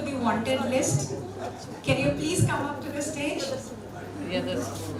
to the wanted list. Can you please come up to the stage? Yeah, that's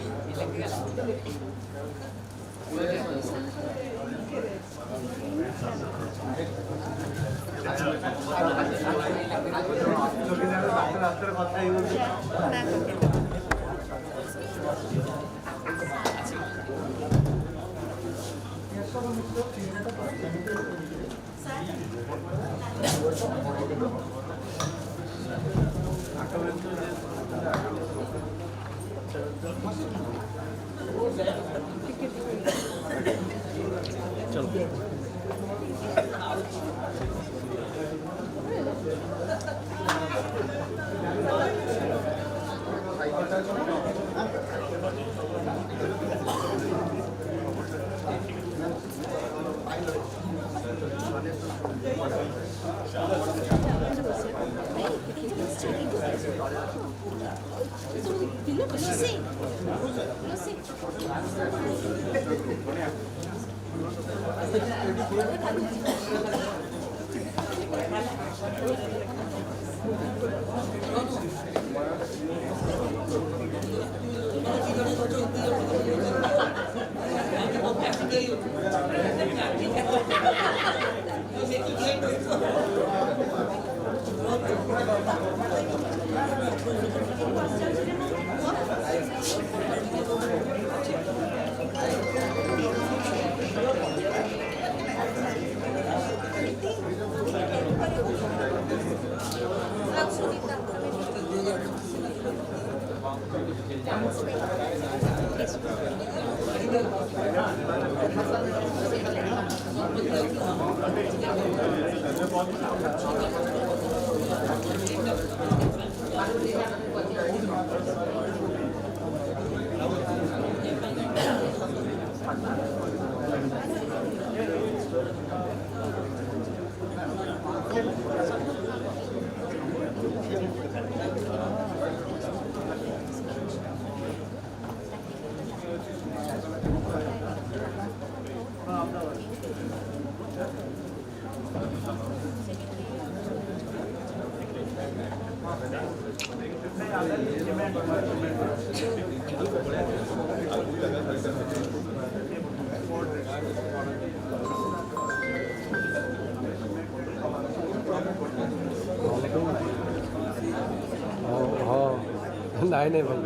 नहीं भाई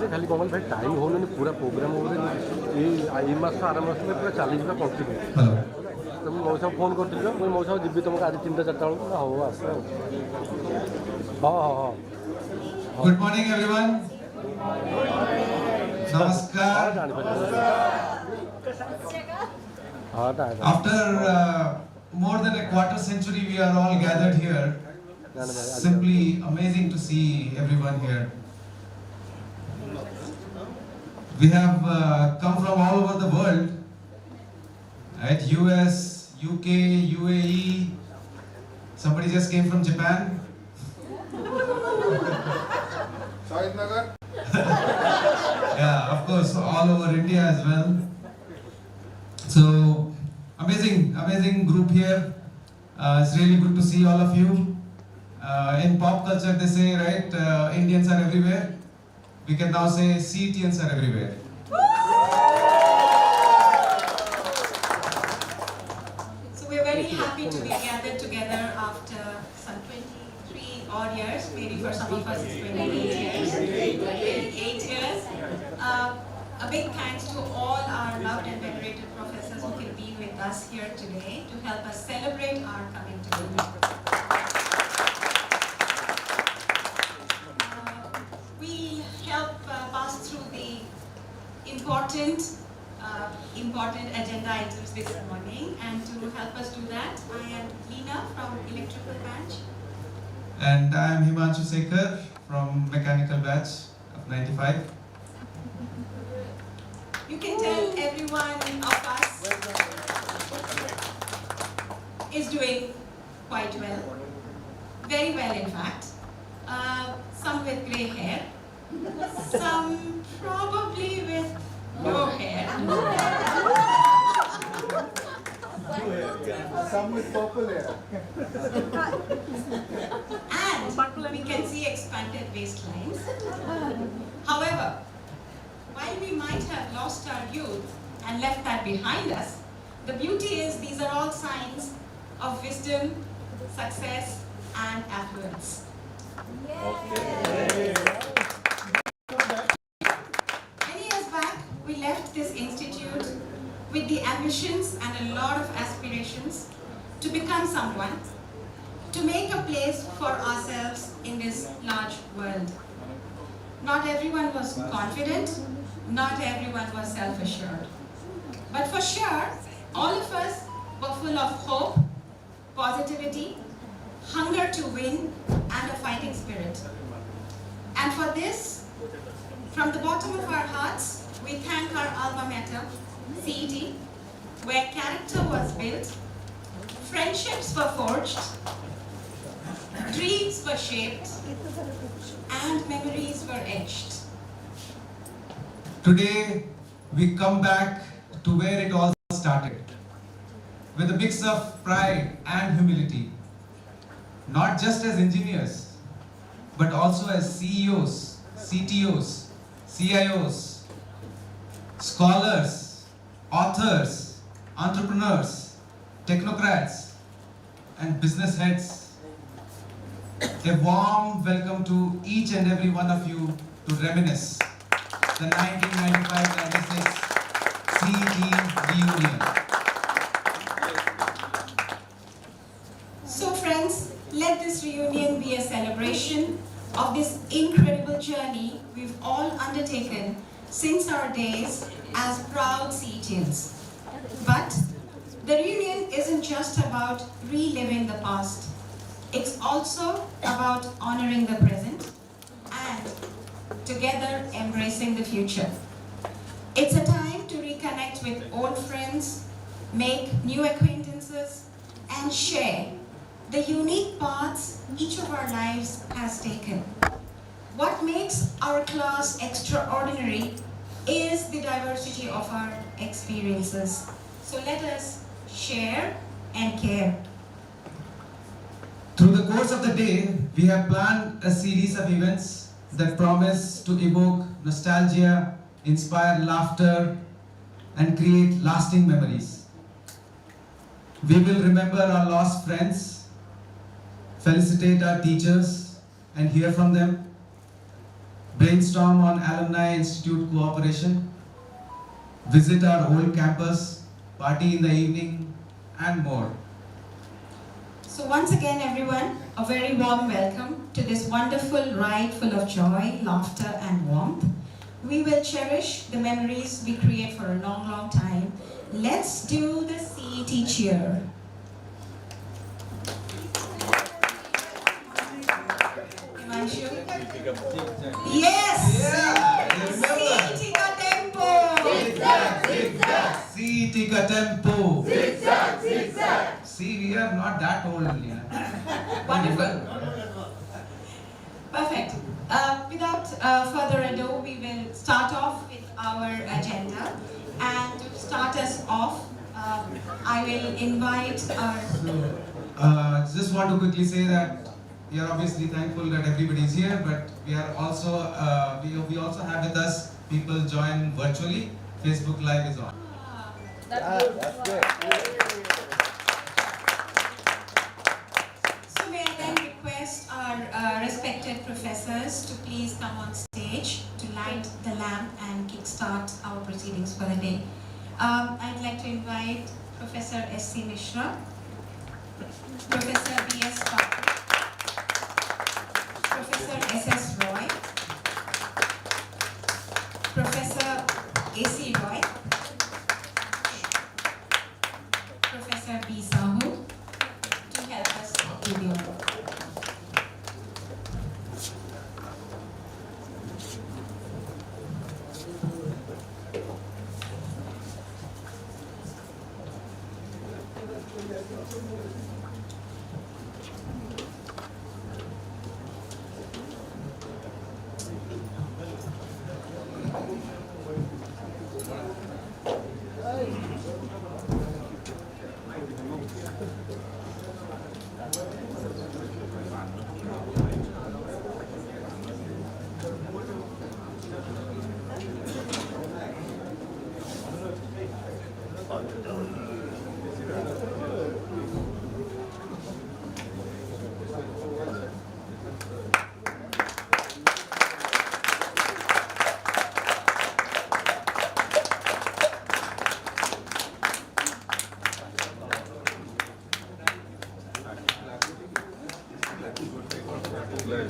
हो खाली कौन भाई टाइम हो पूरा प्रोग्राम हो मस आर मस में पूरा चली कंटिन्यू तो मुझे मौसा फोन करी मुझे मौसा जी तुमको आज 3टा 4टा बेलू ना हो आस हाँ हाँ हाँ Good morning, everyone. Namaskar. After more than a quarter century, we are all gathered here. Simply amazing to see everyone here. We have come from all over the world, right? US, UK, UAE. Somebody just came from Japan. Yeah, of course, all over India as well. So amazing group here. It's really good to see all of you. In pop culture, they say, right, Indians are everywhere. We can now say CTNs are everywhere. So we're very happy to be gathered together after some 23 odd years, maybe for some of us it's 28 years. 28 years. A big thanks to all our loved and venerated professors who can be with us here today to help us celebrate our coming together. We help pass through the important agenda items this morning, and to help us do that, I am Leena from Electrical Branch. And I am Himanshu Sekhar from Mechanical Batch of 95. You can tell everyone of us is doing quite well. Very well, in fact. Some with grey hair, some probably with no hair. Some with purple hair. And lost our youth and left that behind us, the beauty is these are all signs of wisdom, success, and affluence. Many years back, we left this institute with the ambitions and a lot of aspirations to become someone, to make a place for ourselves in this large world. Not everyone was confident, not everyone was self-assured. But for sure, all of us were full of hope, positivity, hunger to win, and a fighting spirit. And for this, from the bottom of our hearts, we thank our alma mater, CET, where character was built, friendships were forged, dreams were shaped, and memories were etched. Today, we come back to where it all started, with a mix of pride and humility, not just as engineers, but also as CEOs, CTOs, CIOs, scholars, authors, entrepreneurs, technocrats, and business heads. A warm welcome to each and every one of you to Reminisce, the 1995-96 CET reunion. So friends, let this reunion be a celebration of this incredible journey we've all undertaken since our days as proud CETians. But the reunion isn't just about reliving the past. It's also about honoring the present and together embracing the future. It's a time to reconnect with old friends, make new acquaintances, and share the unique paths each of our lives has taken. What makes our class extraordinary is the diversity of our experiences. So let us share and care. Through the course of the day, we have planned a series of events that promise to evoke nostalgia, inspire laughter, and create lasting memories. We will remember our lost friends, felicitate our teachers and hear from them, brainstorm on Alumni Institute cooperation, visit our old campus, party in the evening, and more. So once again, everyone, a very warm welcome to this wonderful ride full of joy, laughter, and warmth. We will cherish the memories we create for a long, long time. Let's do the CET cheer. Himanshu? Yes! CET ka tempo! CET ka tempo! Zigzag, zigzag. See, we are not that old, Lina. Wonderful. Perfect. Without further ado, we will start off with our agenda. And to start us off, I will invite our... Just want to quickly say that we are obviously thankful that everybody is here, but we are also we also have with us people join virtually. Facebook Live is on. That's good. So may I then request our respected professors to please come on stage to light the lamp and kickstart our proceedings for the day. I'd like to invite Professor S.C. Mishra, Professor B.S. Patel, Professor S.S. Roy, Professor A.C. Roy, Professor B. Sahu, to help us do the honor. Hello.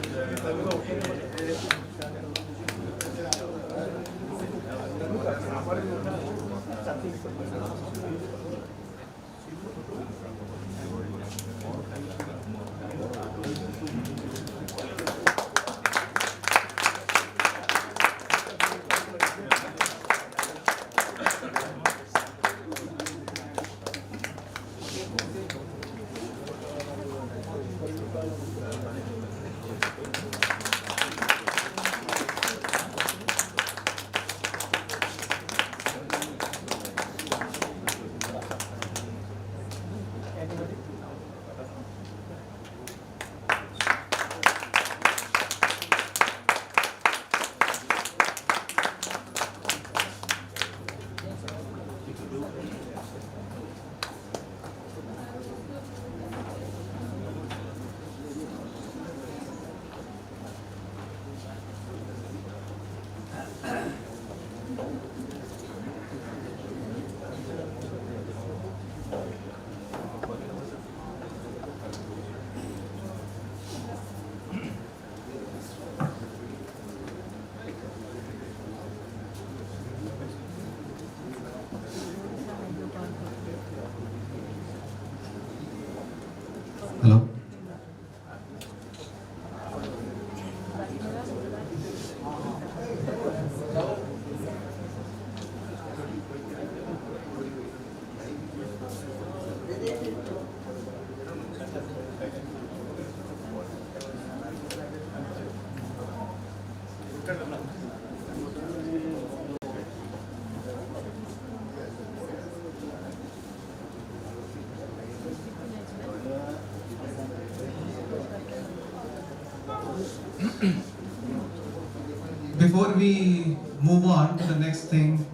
Before we move on to the next thing,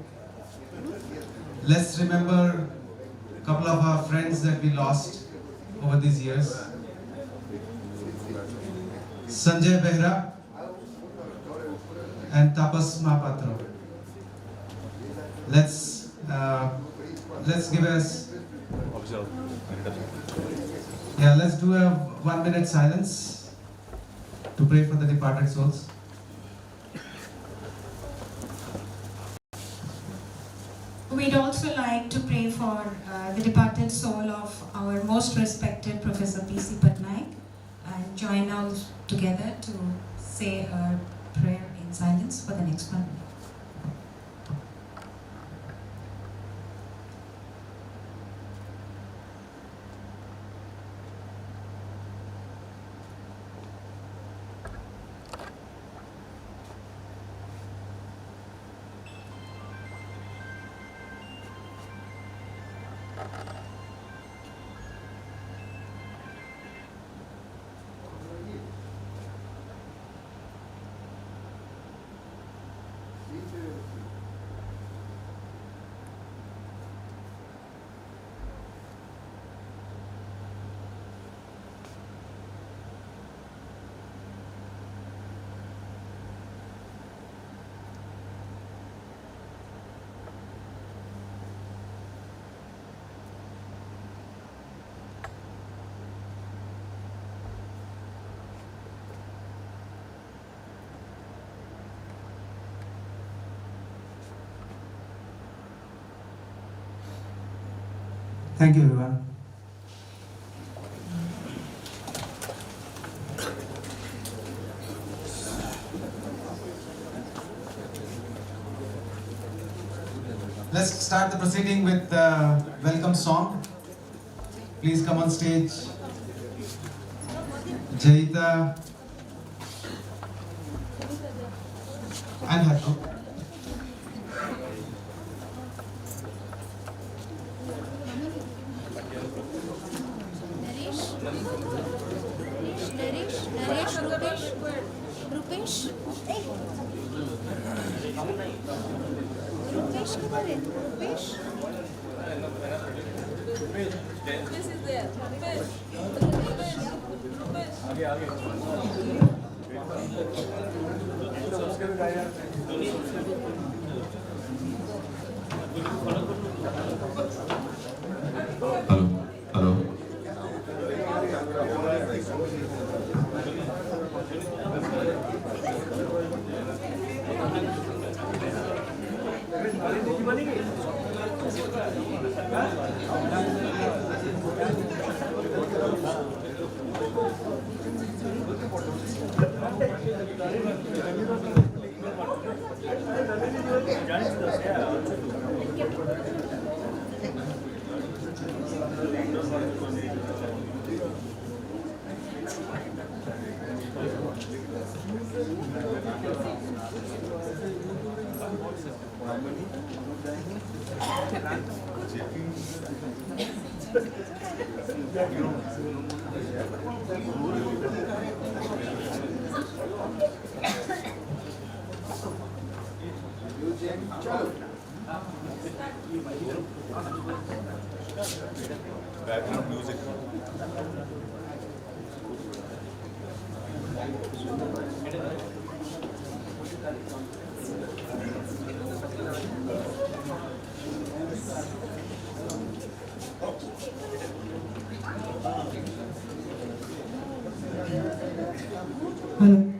let's remember a couple of our friends that we lost over these years. Sanjay Behra and Tapas Mahapatra. Let's give us, let's do a 1 minute silence to pray for the departed souls. We'd also like to pray for the departed soul of our most respected Professor P.C. Patnaik and join us together to say a prayer in silence for the next 1 minute. Thank you, everyone. Let's start the proceeding with the welcome song. Please come on stage. Jaita and Hattu. Hello. Background music. Hello.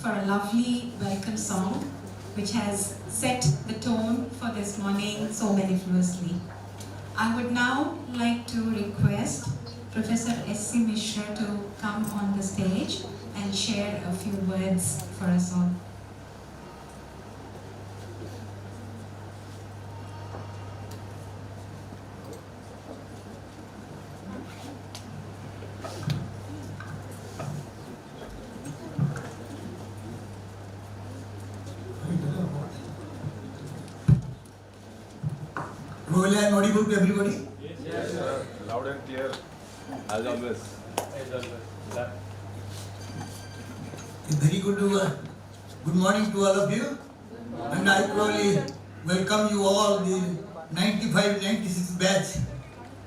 for a lovely welcome song which has set the tone for this morning so mellifluously. I would now like to request Professor S.C. Mishra to come on the stage and share a few words for us all. Royal and audible to everybody? Yes, sir. Loud and clear, as always. A very good morning to all of you. And I probably welcome you all, the 95-96 batch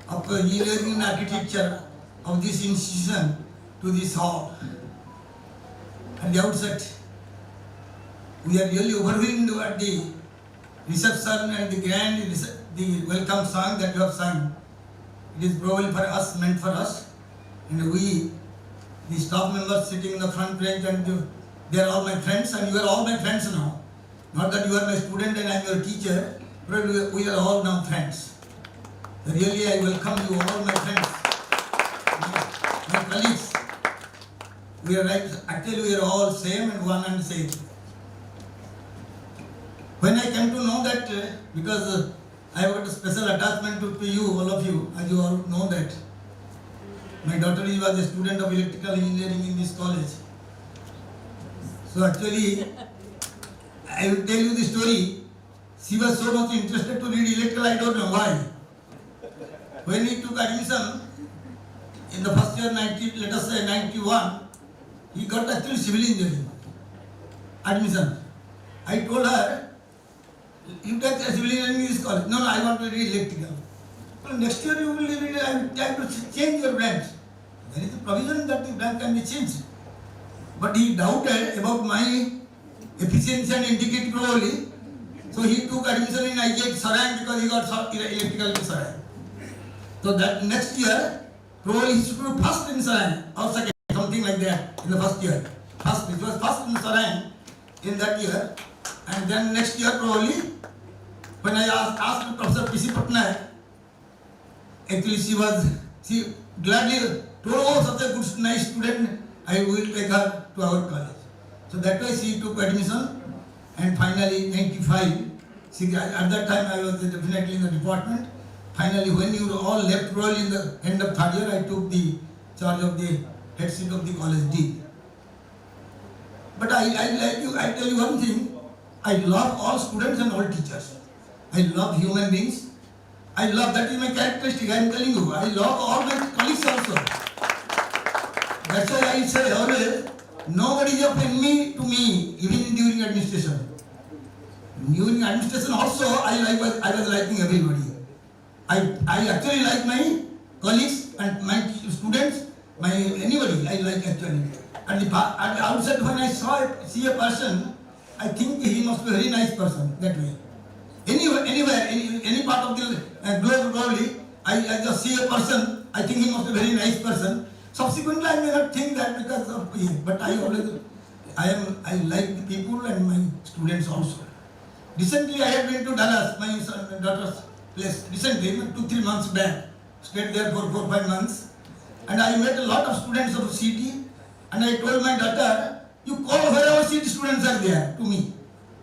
of engineering and architecture of this institution to this hall. At the outset, we are really overwhelmed at the reception and the welcome song that you have sung. It is probably for us, meant for us. And we, the staff members sitting in the front bench, and they are all my friends, and you are all my friends now. Not that you are my student and I am your teacher, but we are all now friends. Really, I welcome you all, my friends, my colleagues. We are right, actually we are all same and one and same. When I came to know that, because I have got a special attachment to you, all of you, as you all know that. My daughter was a student of electrical engineering in this college. So actually, I will tell you the story. She was so much interested to read electrical, I don't know why. When he took admission in the first year, let us say 91, he got actually civil engineering admission. I told her, you take a civil engineering in this college. No, I want to read electrical. Well, next year you will read, I will try to change your branch. There is a provision that the branch can be changed. But he doubted about my efficiency and integrity probably. So he took admission in IGH Sarang because he got electrical in Sarang. So that next year, probably he should be first in Sarang or second, something like that in the first year. First, it was first in Sarang in that year. And then next year probably, when I asked Professor P.C. Patnaik, actually she gladly told, oh, such a good, nice student, I will take her to our college. So that way she took admission, and finally 95, at that time I was definitely in the department. Finally, when you all left probably in the end of third year, I took the charge of the headship of the college dean. But I tell you one thing, I love all students and all teachers. I love human beings. I love, that is my characteristic, I am telling you. I love all my colleagues also. That's why I say always, nobody is of enemy to me, even during administration. During administration also, I was liking everybody. I actually like my colleagues and my students, anybody I like actually. At the outset, when I see a person, I think he must be a very nice person, that way. Anywhere, any part of the globe probably, I just see a person, I think he must be a very nice person. Subsequently, I may not think that because of him, but I like the people and my students also. Recently, I have been to Dallas, my daughter's place. Recently, 2-3 months back, stayed there for 4-5 months, and I met a lot of students of CT, and I told my daughter, you call wherever CT students are there to me,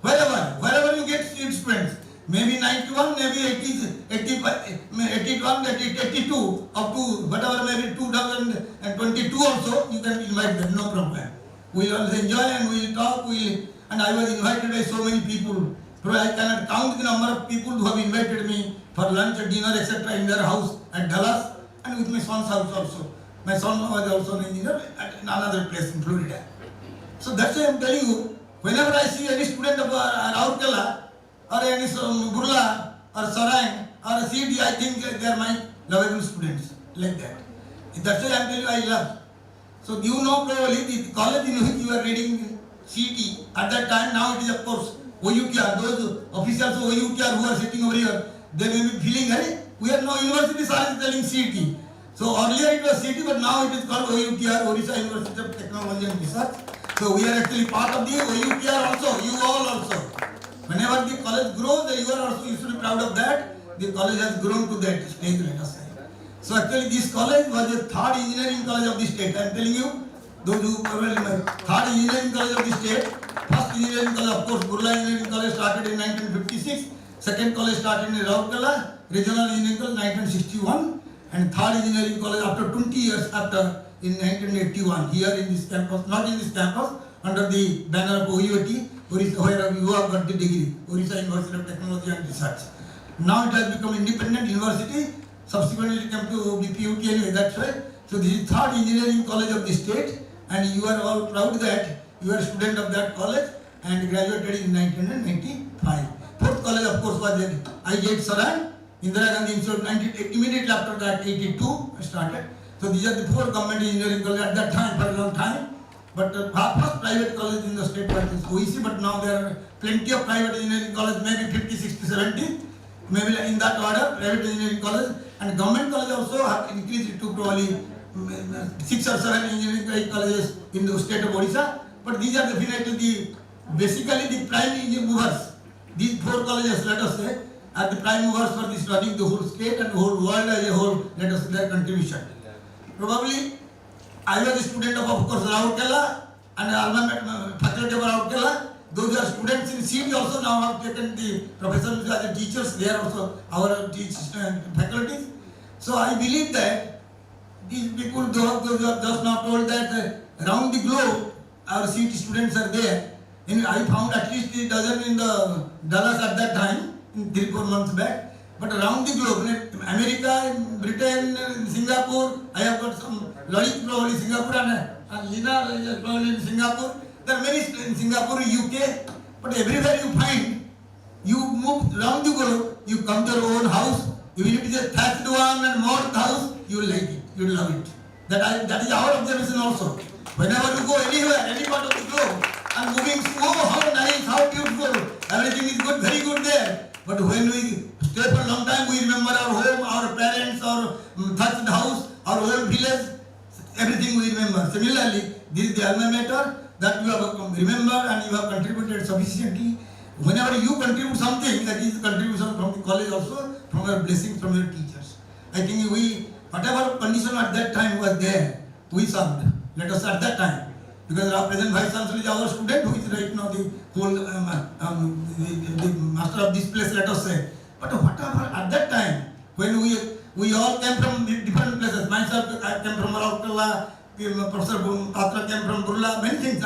wherever you get CT students. Maybe 91, maybe 81, 82, up to whatever, maybe 2022 also, you can invite them, no problem. We will always enjoy and we will talk, and I was invited by so many people. I cannot count the number of people who have invited me for lunch, dinner, etc. in their house at Dallas, and with my son's house also. My son was also an engineer at another place in Florida. So that's why I am telling you, whenever I see any student of Raurkela, or any Burla, or Sarang, or CD, I think they are my lovable students, like that. That's why I am telling you, I love. So you know probably the college in which you are reading CT, at that time, now it is of course OUTR, those officials of OUTR who are sitting over here, they may be feeling, hey, we are now university science telling CT. So earlier it was CT, but now it is called OUTR, Orissa University of Technology and Research. So we are actually part of the OUPR also, you all also. Whenever the college grows, you are also, you should be proud of that. The college has grown to that stage, let us say. So actually this college was the third engineering college of the state. I am telling you, those who probably know, third engineering college of the state. First engineering college, of course, Burla Engineering College started in 1956. Second college started in Raurkela, Regional Engineering College 1961. And third engineering college after 20 years after in 1981 here in this campus, not in this campus, under the banner of OUT, where you have got the degree, Orissa University of Technology and Research. Now it has become independent university. Subsequently it came to BPUT anyway, that's why. So this is third engineering college of the state, and you are all proud that you are a student of that college and graduated in 1995. Fourth college of course was at I.J. Saran, Indira Gandhi Institute, immediately after that 82 started. So these are the four government engineering colleges at that time for a long time. But first private college in the state was OEC, but now there are plenty of private engineering colleges, maybe 50, 60, 70, maybe in that order, private engineering college. And government college also have increased to probably 6 or 7 engineering colleges in the state of Odisha. But these are definitely basically the prime engineering movers. These four colleges, let us say, are the prime movers for this running the whole state and the whole world as a whole, let us say, their contribution. Probably, I was a student of course, Raurkela and alma mater faculty of Raurkela. Those are students in CET also now have taken the professors as teachers. They are also our faculties. So I believe that these people, those who have just now told that around the globe, our CET students are there. And I found at least a dozen in the Dallas at that time, 3-4 months back. But around the globe, America, Britain, Singapore, I have got some Lalit probably Singapore and Lina probably in Singapore. There are many in Singapore, UK, but everywhere you find, you move around the globe, you come to your own house, even if it is a thatched one and modern house, you will like it, you will love it. That is our observation also. Whenever you go anywhere, any part of the globe, and moving, oh how nice, how beautiful, everything is good, very good there. But when we stay for a long time, we remember our home, our parents, our thatched house, our old village, everything we remember. Similarly, this is the alma mater that you have remembered and you have contributed sufficiently. Whenever you contribute something, that is contribution from the college also, from your blessings from your teachers. I think we, whatever condition at that time was there, we served. Let us at that time. Because our present Vice Chancellor is our student who is right now the whole the master of this place, let us say. But whatever at that time, when we all came from different places. Myself, I came from Raurkela, Professor Patra came from Burla, many things.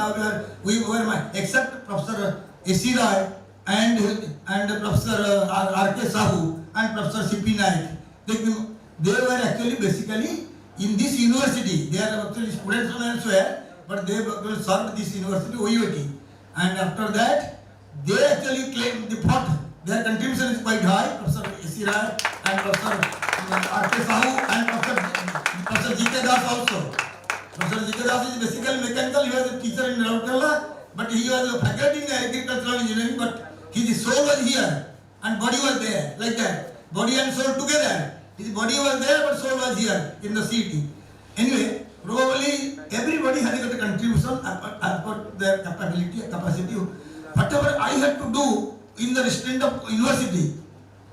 We were except Professor A.C. Roy and Professor R.K. Sahu and Professor C.P. Naik. They were actually basically in this university. They are actually students from elsewhere, but they served this university, OUT. And after that, they actually claimed the pot. Their contribution is quite high. Professor A.C. Roy and Professor R.K. Sahu and Professor G.K. Das also. Professor G.K. Das is basically mechanical. He was a teacher in Raurkela, but he was a faculty in agricultural engineering, but his soul was here and body was there, like that. Body and soul together. His body was there, but soul was here in the city. Anyway, probably everybody has got a contribution about their capacity. Whatever I had to do in the restraint of university,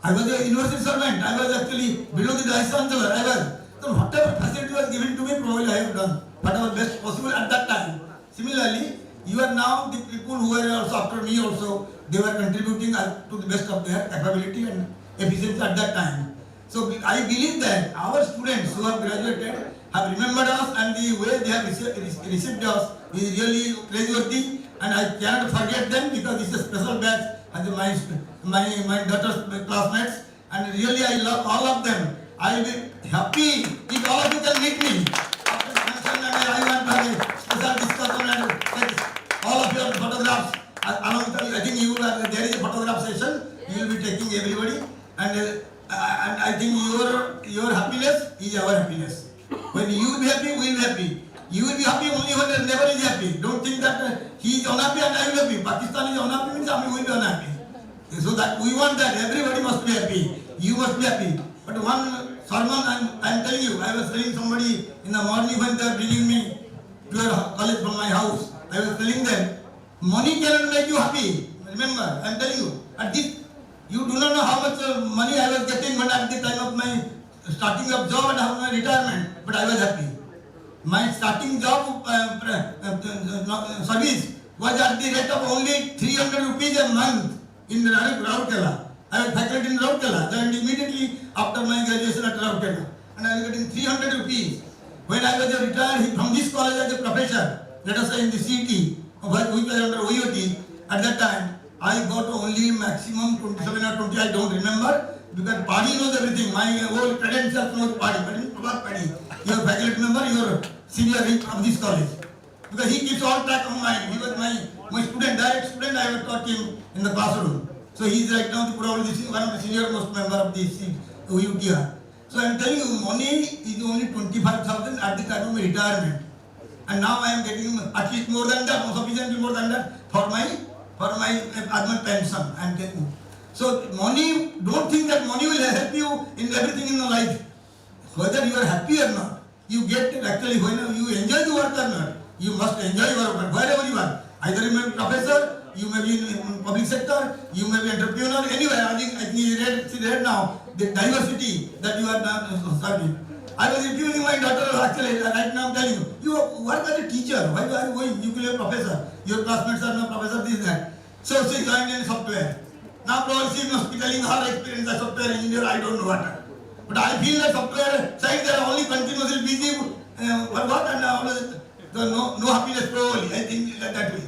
I was a university servant. I was actually below the Vice Chancellor. So whatever facility was given to me, probably I have done whatever best possible at that time. Similarly, you are now the people who were also after me also, they were contributing to the best of their capability and efficiency at that time. So I believe that our students who have graduated have remembered us, and the way they have received us is really praiseworthy, and I cannot forget them because it's a special batch as my daughter's classmates, and really I love all of them. I will be happy if all of you can meet me after the function, and I want to have a special discussion and take all of your photographs. I think there is a photograph session. You will be taking everybody, and I think your happiness is our happiness. When you will be happy, we will be happy. You will be happy only when the neighbor is happy. Don't think that he is unhappy and I will be happy. Pakistan is unhappy means I will be unhappy. So that we want that everybody must be happy. You must be happy. But one sermon, I am telling you, I was telling somebody in the morning when they are bringing me to your college from my house. I was telling them, money cannot make you happy. Remember, I am telling you, at this, you do not know how much money I was getting when at the time of my starting of job and my retirement, but I was happy. My starting job service was at the rate of only 300 rupees a month in Rourkela. I was faculty in Rourkela, then immediately after my graduation at Rourkela. And I was getting 300 rupees. When I was retired from this college as a professor, let us say in the CT, which was under OEOT, at that time, I got only maximum 27 or 20, I don't remember, because Paddy knows everything. My whole credentials knows Paddy. Paddy, your faculty member, your senior from this college. Because he keeps all track of mine. He was my student, direct student. I have taught him in the classroom. So he is right now probably one of the senior most member of this UTR. So I am telling you, money is only 25,000 at the time of my retirement. And now I am getting at least more than that, sufficiently more than that for my pension. I am getting. So money, don't think that money will help you in everything in your life. Whether you are happy or not, you get actually when you enjoy the work or not, you must enjoy your work wherever you are. Either you may be professor, you may be in public sector, you may be entrepreneur, anywhere. I think you read now the diversity that you are serving. I was interviewing my daughter actually right now. I'm telling you, you work as a teacher. Why are you going? You will be a professor. Your classmates are not professor. This that. So she joined in software. Now probably she must be telling her experience as software engineer. I don't know what. But I feel that software side they are only continuously busy for what and always no happiness probably. I think that way.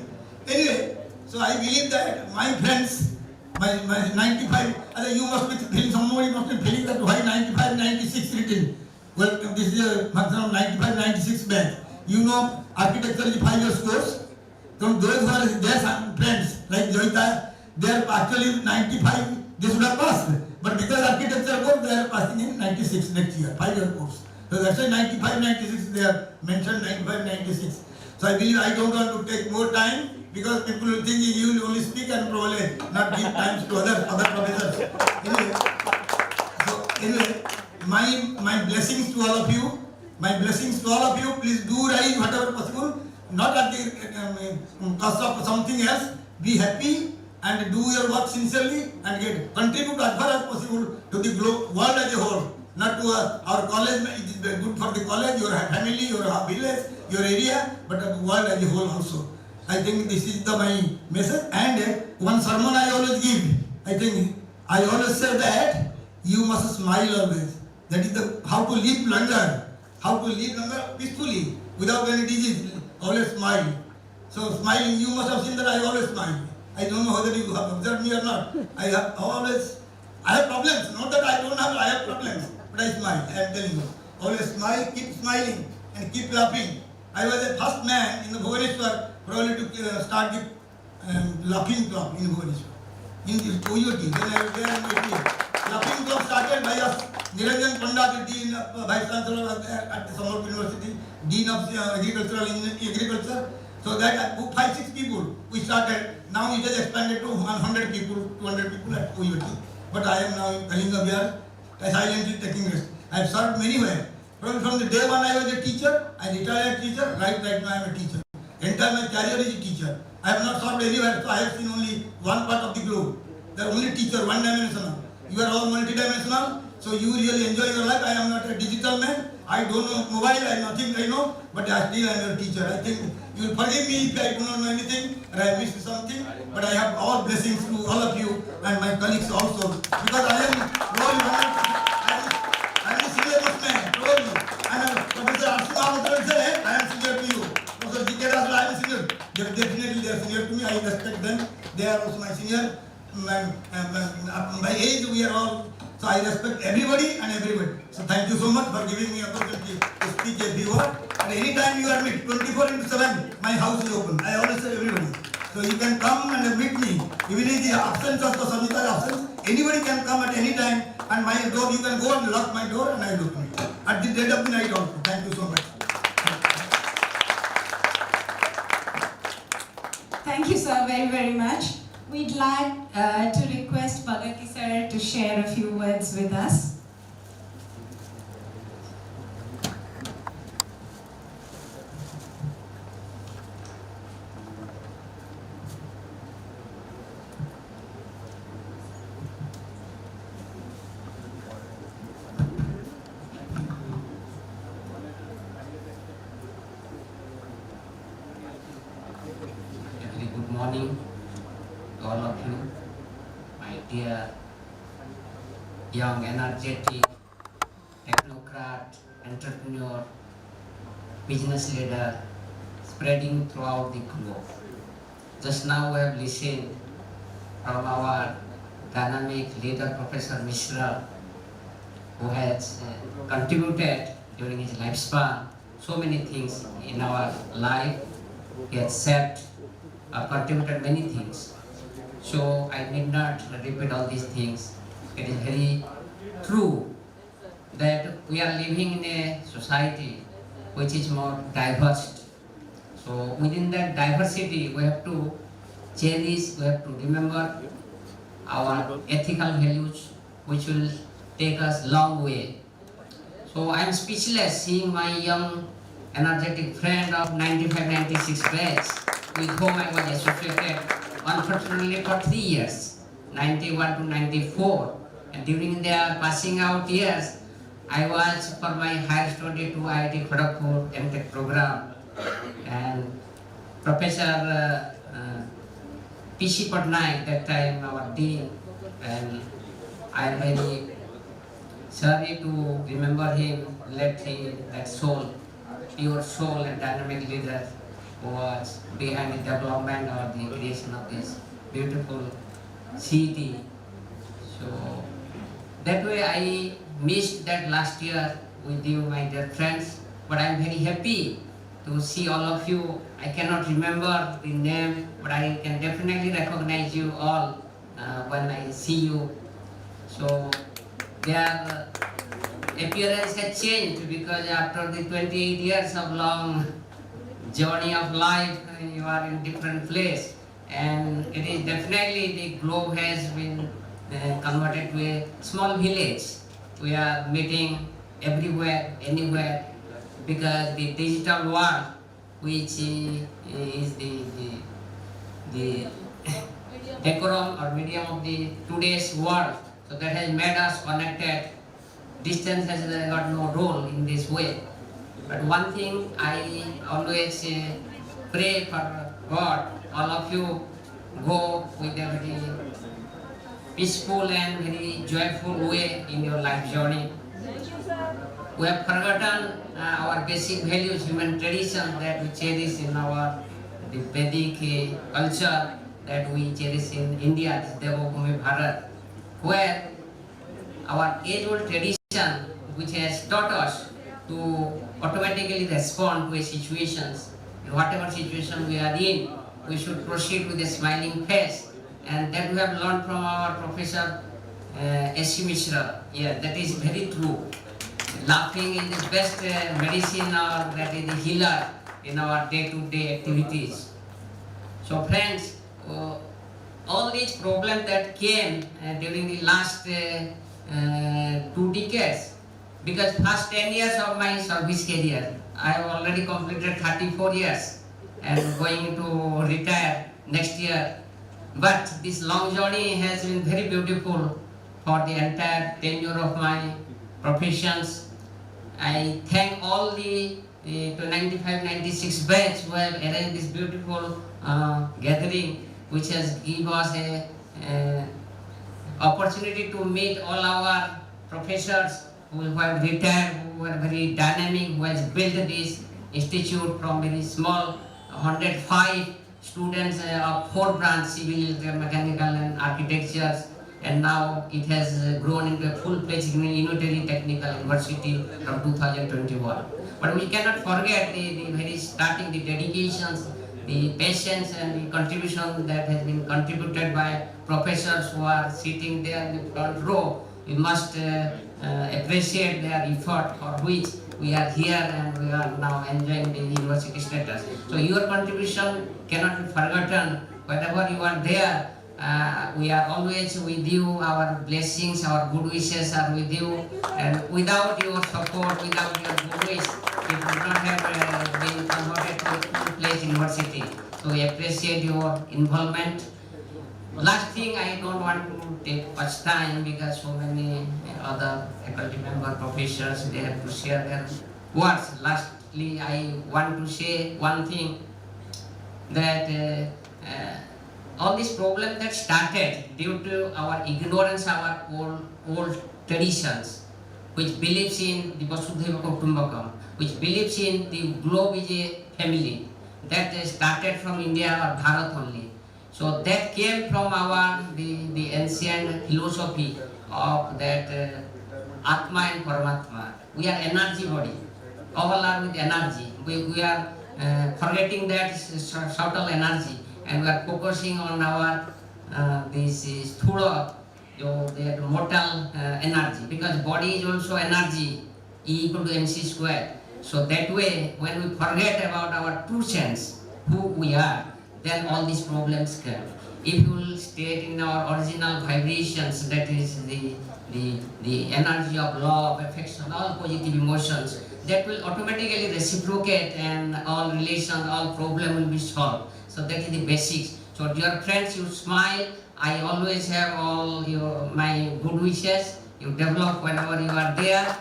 Anyway, so I believe that my friends, my 95, you must be feeling, somebody must be feeling that why 95, 96 written. Well, this is a function of 95, 96 batch. You know, architecture is 5 years course. So those who are their friends, like Joita, they are actually 95, they should have passed. But because architecture course, they are passing in 96 next year, 5-year course. So that's why 95, 96, they are mentioned 95, 96. So I believe I don't want to take more time because people will think you will only speak and probably not give time to other professors. Anyway, my blessings to all of you. My blessings to all of you. Please do rise whatever possible. Not at the cost of something else. Be happy and do your work sincerely and contribute as far as possible to the world as a whole. Not to our college. It is good for the college, your family, your village, your area, but the world as a whole also. I think this is my message. And one sermon I always give. I always say that you must smile always. That is how to live longer. How to live longer peacefully without any disease. Always smile. So smiling, you must have seen that I always smile. I don't know whether you have observed me or not. I have problems. Not that I don't have, I have problems. But I smile. I am telling you. Always smile, keep smiling and keep laughing. I was the first man in the Bhubaneswar probably to start the laughing club in Bhubaneswar. In the OEOT, when I was there in the laughing club started by us. Niranjan Pandit, the Dean of Vice Chancellor at the Sambalpur University, Dean of Agriculture. So that 5-6 people we started. Now it has expanded to 100 people, 200 people at OEOT. But I am now in Kalinga, silently taking rest. I have served many where. From the day one I was a teacher, I retired teacher, right now I am a teacher. Entire my career is a teacher. I have not served anywhere, so I have seen only one part of the globe. They are only teacher, one-dimensional. You are all multidimensional, so you really enjoy your life. I am not a digital man. I don't know mobile, I nothing I know, but I still am a teacher. I think you will forgive me if I do not know anything or I missed something, but I have all blessings to all of you and my colleagues also. Because I am the senior most man, probably. And Professor Arshima said, I am senior to you. Professor G.K. Rasla, I am senior. Definitely they are senior to me, I respect them. They are also my senior. By age we are all. So I respect everybody and everybody. So thank you so much for giving me opportunity to speak a few words. And anytime you are meet, 24/7, my house is open. I always say everybody. So you can come and meet me. Even in the absence of the Samhita's absence, anybody can come at any time. And my door, you can go and lock my door and I will open it. At the dead of the night also. Thank you so much. Thank you, sir, very, very much. We'd like to request Bhagati sir to share a few words with us. all of you, my dear young, energetic, technocrat, entrepreneur, business leader, spreading throughout the globe. Just now we have listened from our dynamic leader, Professor Mishra, who has contributed during his lifespan so many things in our life. He has said contributed many things. So I need not repeat all these things. It is very true that we are living in a society which is more diverse. So within that diversity, we have to cherish, we have to remember our ethical values, which will take us long way. So I am speechless seeing my young, energetic friend of 95-96 batch, with whom I was associated unfortunately for 3 years, 91 to 94. And during their passing out years, I was for my higher study to IIT Kharagpur MTech program, and Professor P.C. Patnaik, that time our dean, and I am very sorry to remember him, let him, that soul, pure soul and dynamic leader who was behind the development or the creation of this beautiful city. So that way I missed that last year with you, my dear friends, but I am very happy to see all of you. I cannot remember the name, but I can definitely recognize you all when I see you. So their appearance has changed because after the 28 years of long journey of life, you are in different place, and it is definitely the globe has been converted to a small village. We are meeting everywhere, anywhere, because the digital world, which is the decorum or medium of the today's world, so that has made us connected. Distance has got no role in this way. But one thing I always pray for God, all of you go with a very peaceful and very joyful way in your life journey. We have forgotten our basic values, human traditions that we cherish in our the Vedic culture that we cherish in India, this Devabhumi Bharat, where our age-old tradition, which has taught us to automatically respond to situations. In whatever situation we are in, we should proceed with a smiling face, and that we have learned from our Professor S.C. Mishra. Yeah, that is very true. Laughing is the best medicine, or that is the healer in our day-to-day activities. So friends, all these problems that came during the last 2 decades, because first 10 years of my service career, I have already completed 34 years and going to retire next year. But this long journey has been very beautiful for the entire tenure of my professions. I thank all the 95-96 batch who have arranged this beautiful gathering, which has given us a opportunity to meet all our professors who have retired, who are very dynamic, who has built this institute from very small 105 students of 4 branches, civil, mechanical and architectures, and now it has grown into a full-fledged unitary technical university from 2021. But we cannot forget the very starting, the dedications, the patience and the contribution that has been contributed by professors who are sitting there in the front row. We must appreciate their effort, for which we are here and we are now enjoying the university status. So your contribution cannot be forgotten. Wherever you are there, we are always with you. Our blessings, our good wishes are with you. And without your support, without your good wish, it would not have been converted to a full-fledged university. So we appreciate your involvement. Last thing, I don't want to take much time because so many other faculty member, professors, they have to share their words. Lastly, I want to say one thing, that all these problems that started due to our ignorance, our old traditions, which believes in the Vasudhaiva Kutumbakam, which believes in the globe is a family, that started from India or Bharat only. So that came from the ancient philosophy of that Atma and Paramatma. We are energy body. All are with energy. We are forgetting that subtle energy, and we are focusing on our this sthula, that mortal energy, because body is also energy, E equal to mc square. So that way, when we forget about our true sense, who we are, then all these problems come. If we will stay in our original vibrations, that is the energy of love, affection, all positive emotions, that will automatically reciprocate, and all relations, all problem will be solved. So that is the basics. So dear friends, you smile. I always have all my good wishes. You develop whenever you are there.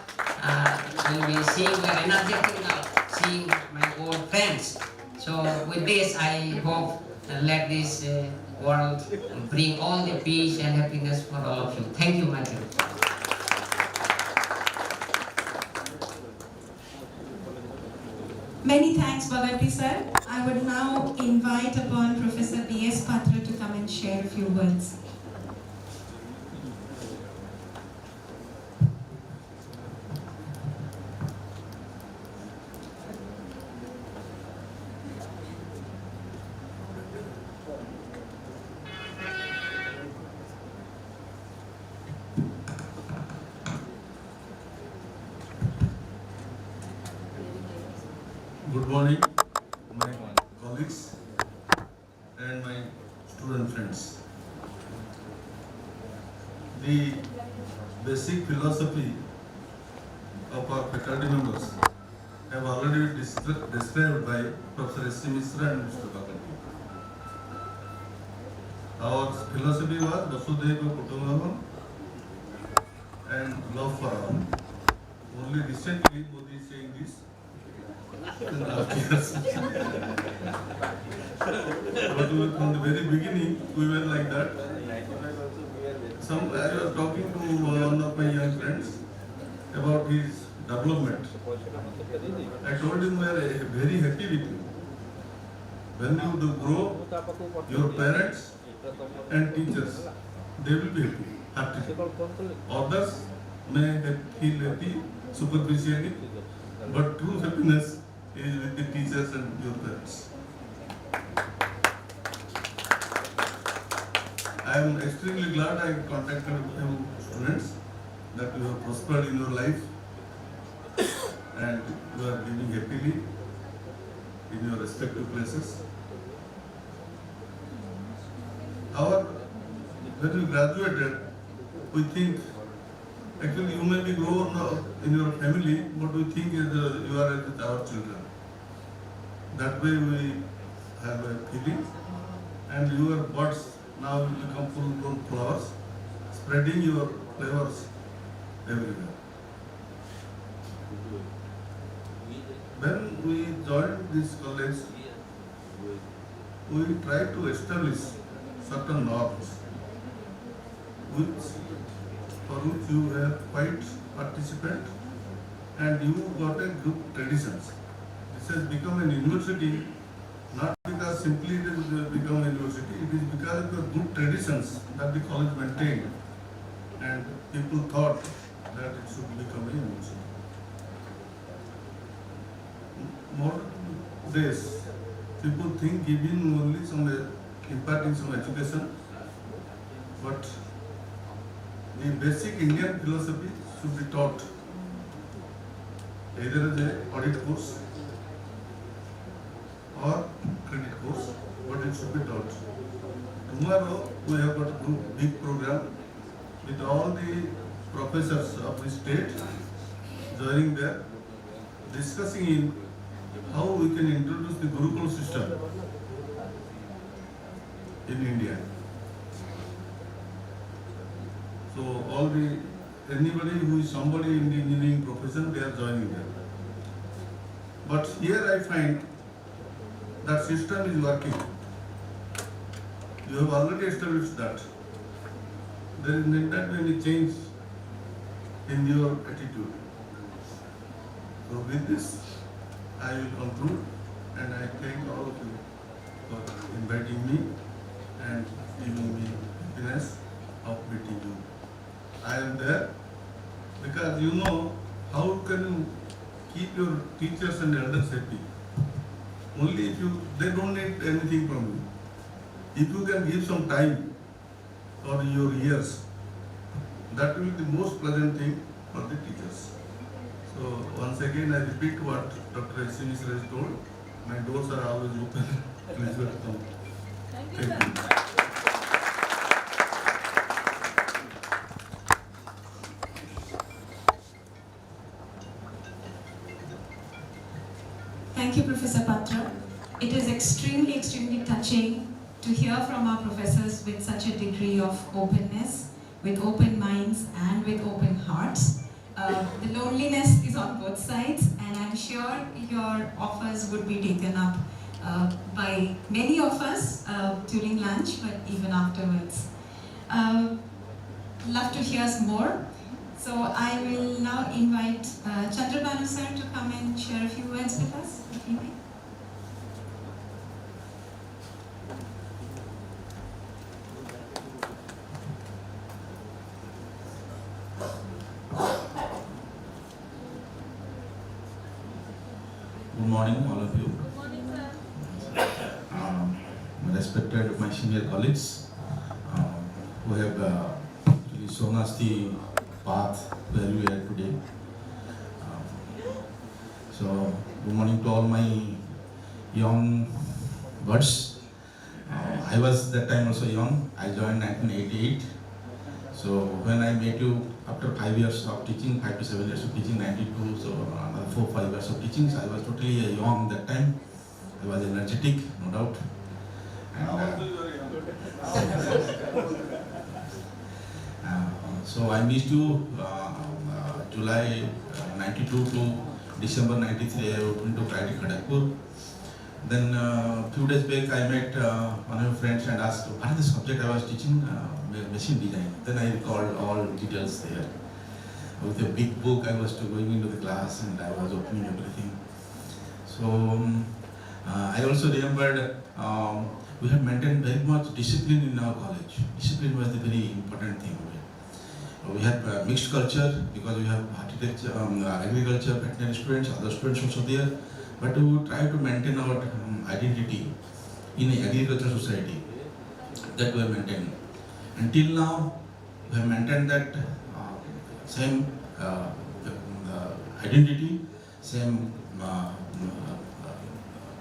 You'll be seeing we are energetic now, seeing my old friends. So with this, I hope let this world bring all the peace and happiness for all of you. Thank you, my dear. Many thanks, Bhagati sir. I would now invite upon Professor B.S. Patra to come and share a few words. Good morning, my colleagues and my student friends. The basic philosophy of our faculty members have already been described by Professor S. C. Misra and Mr. Bhagati. Our philosophy was Vasudhaiva Kutumbakam and love for all. Only recently Modi is saying this. But from the very beginning, we were like that. I was talking to one of my young friends about his development. I told him we are very happy with you. When you do grow, your parents and teachers, they will be happy. Others may feel happy superficially, but true happiness is with the teachers and your parents. I am extremely glad I contacted you students, that you have prospered in your life and you are living happily in your respective places. When you graduated, we think, actually you may be grown in your family, but we think you are with our children. That way we have a feeling, and your buds now will become full-grown flowers, spreading your flavors everywhere. When we joined this college, we tried to establish certain norms, for which you were quite participant, and you got a good traditions. This has become an university, not because simply it has become a university, it is because of the good traditions that the college maintained, and people thought that it should become a university. More days, people think giving only imparting some education, but the basic Indian philosophy should be taught either as an audit course or credit course, but it should be taught. Tomorrow we have got a big program with all the professors of the state joining there, discussing in how we can introduce the Gurukul system in India. So anybody who is somebody in the engineering profession, they are joining there. But here I find that system is working. You have already established that. There is not that many change in your attitude. So with this, I will conclude, and I thank all of you for inviting me and giving me happiness of meeting you. I am there because you know how can you keep your teachers and elders happy. Only if they don't need anything from you. If you can give some time for your ears, that will be the most pleasant thing for the teachers. So once again I repeat what Dr. Reminisce has told. My doors are always open. Please welcome. Thank you. Thank you, Professor Patra. It is extremely touching to hear from our professors with such a degree of openness, with open minds and with open hearts. The loneliness is on both sides, and I'm sure your offers would be taken up by many of us during lunch, but even afterwards. Love to hear some more. So I will now invite Chandrabanu sir to come and share a few words with us, if you may. Good morning, all of you. Good morning, sir. Respected my senior colleagues who have actually shown us the path where we are today. So, good morning to all my young buds. I was that time also young. I joined 1988. So, when I met you after 5 years of teaching, 5 to 7 years of teaching, 92, so another 4-5 years of teaching, so I was totally young that time. I was energetic, no doubt. And, so I missed you July 92 to December 93. I opened to Friday Kharagpur. Then few days back I met one of my friends and asked what is the subject I was teaching, machine design. Then I recalled all details there. With a big book I was going into the class and I was opening everything. So I also remembered we had maintained very much discipline in our college. Discipline was the very important thing. We have mixed culture because we have architecture, agriculture, veterinary students, other students also there. But we try to maintain our identity in an agriculture society that we have maintained. Until now, we have maintained that same identity, same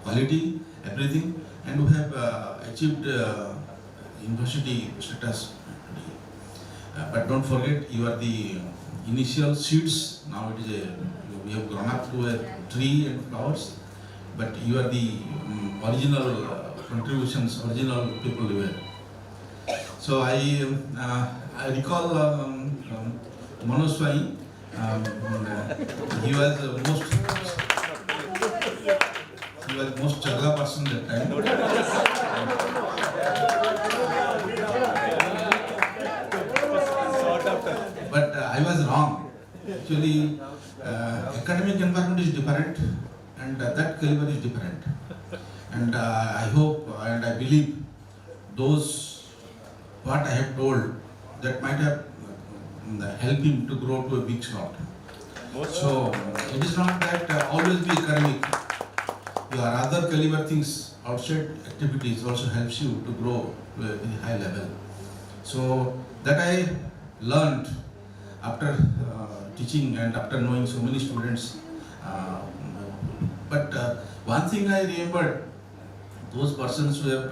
quality, everything, and we have achieved university status. But don't forget, you are the initial seeds. Now it is we have grown up to a tree and flowers. But you are the original contributions, original people you were. So I recall Manoj Swai. He was most chagla person that time. But I was wrong. Actually, academic environment is different, and that caliber is different. And I hope and I believe those what I have told that might have helped him to grow to a big shot. So it is not that always be academic. Your other caliber things, outside activities also helps you to grow to a very high level. So that I learned after teaching and after knowing so many students. But one thing I remembered, those persons who have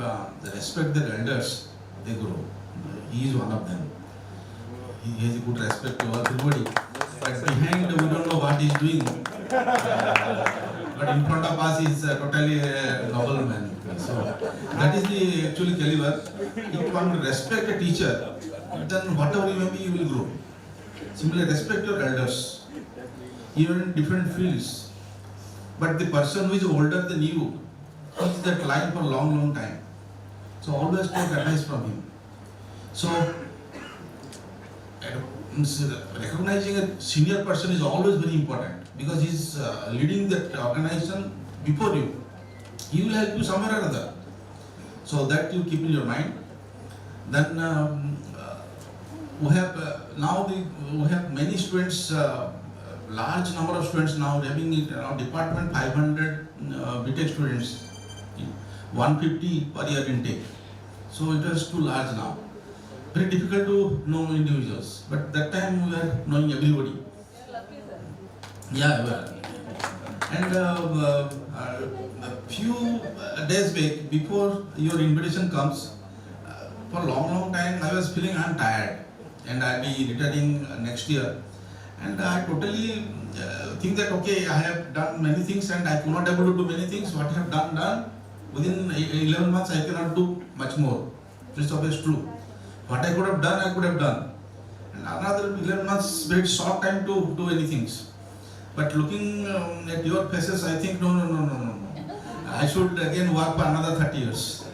respect their elders, they grow. He is one of them. He has a good respect to everybody. But behind, we don't know what he is doing. But in front of us, he is totally a noble man. So that is the actually caliber. If one respect a teacher, then whatever you may be, you will grow. Similarly, respect your elders, even in different fields. But the person who is older than you, he is that line for a long time. So always take advice from him. So recognizing a senior person is always very important because he's leading that organization before you. He will help you somewhere or other. So that you keep in your mind. Then we have we have many students, large number of students now having in our department 500 BTech students, 150 per year intake. So it was too large now. Very difficult to know individuals, but that time we were knowing everybody. Yeah, well. And a few days back, before your invitation comes, for a long time I was feeling I'm tired and I'll be returning next year. And I totally think that okay, I have done many things and I could not able to do many things. What I have done, within 11 months I cannot do much more. This is always true. What I could have done, I could have done. And another 11 months, very short time to do anything. But looking at your faces, I think no. I should again work for another 30 years.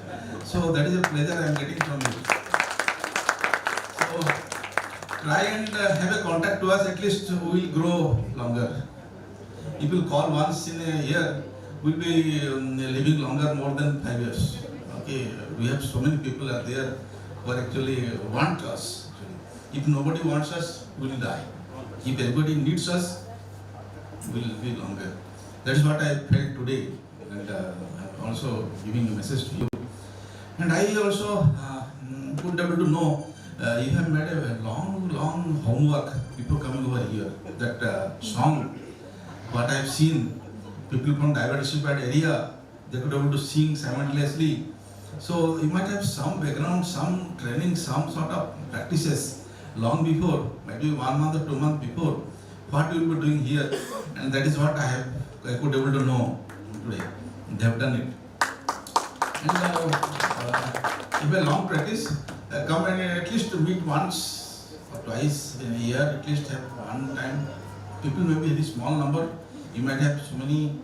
So that is a pleasure I am getting from you. So try and have a contact to us, at least we will grow longer. If you call once in a year, we will be living longer, more than 5 years. Okay, we have so many people are there who actually want us. If nobody wants us, we will die. If everybody needs us, we will be longer. That is what I felt today, and I'm also giving a message to you. And I also could be able to know you have made a long homework before coming over here. That song, what I have seen, people from diversified area, they could be able to sing simultaneously. So you might have some background, some training, some sort of practices long before, maybe 1 month or 2 months before, what you will be doing here, and that is what I could able to know today. They have done it. And if a long practice, come and at least meet once or twice in a year, at least have one time. People may be a very small number. You might have so many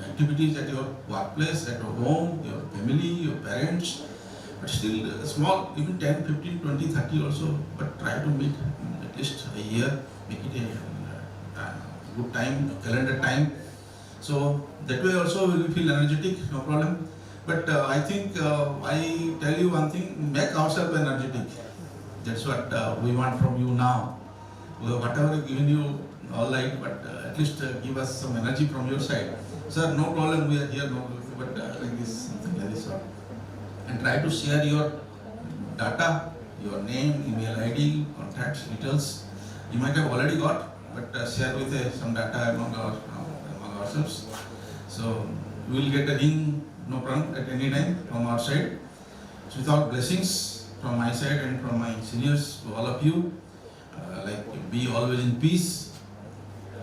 activities at your workplace, at your home, your family, your parents, but still small, even 10, 15, 20, 30 also, but try to meet at least a year, make it a good time, calendar time. So that way also we will feel energetic, no problem. But I think I tell you one thing, make ourselves energetic. That's what we want from you now. Whatever I've given you, all right, but at least give us some energy from your side. Sir, no problem, we are here, no, but like this, something like this. And try to share your data, your name, email ID, contacts, details. You might have already got, but share with some data among ourselves. So we will get a ring, no problem, at any time from our side. So with all blessings from my side and from my seniors to all of you, like be always in peace,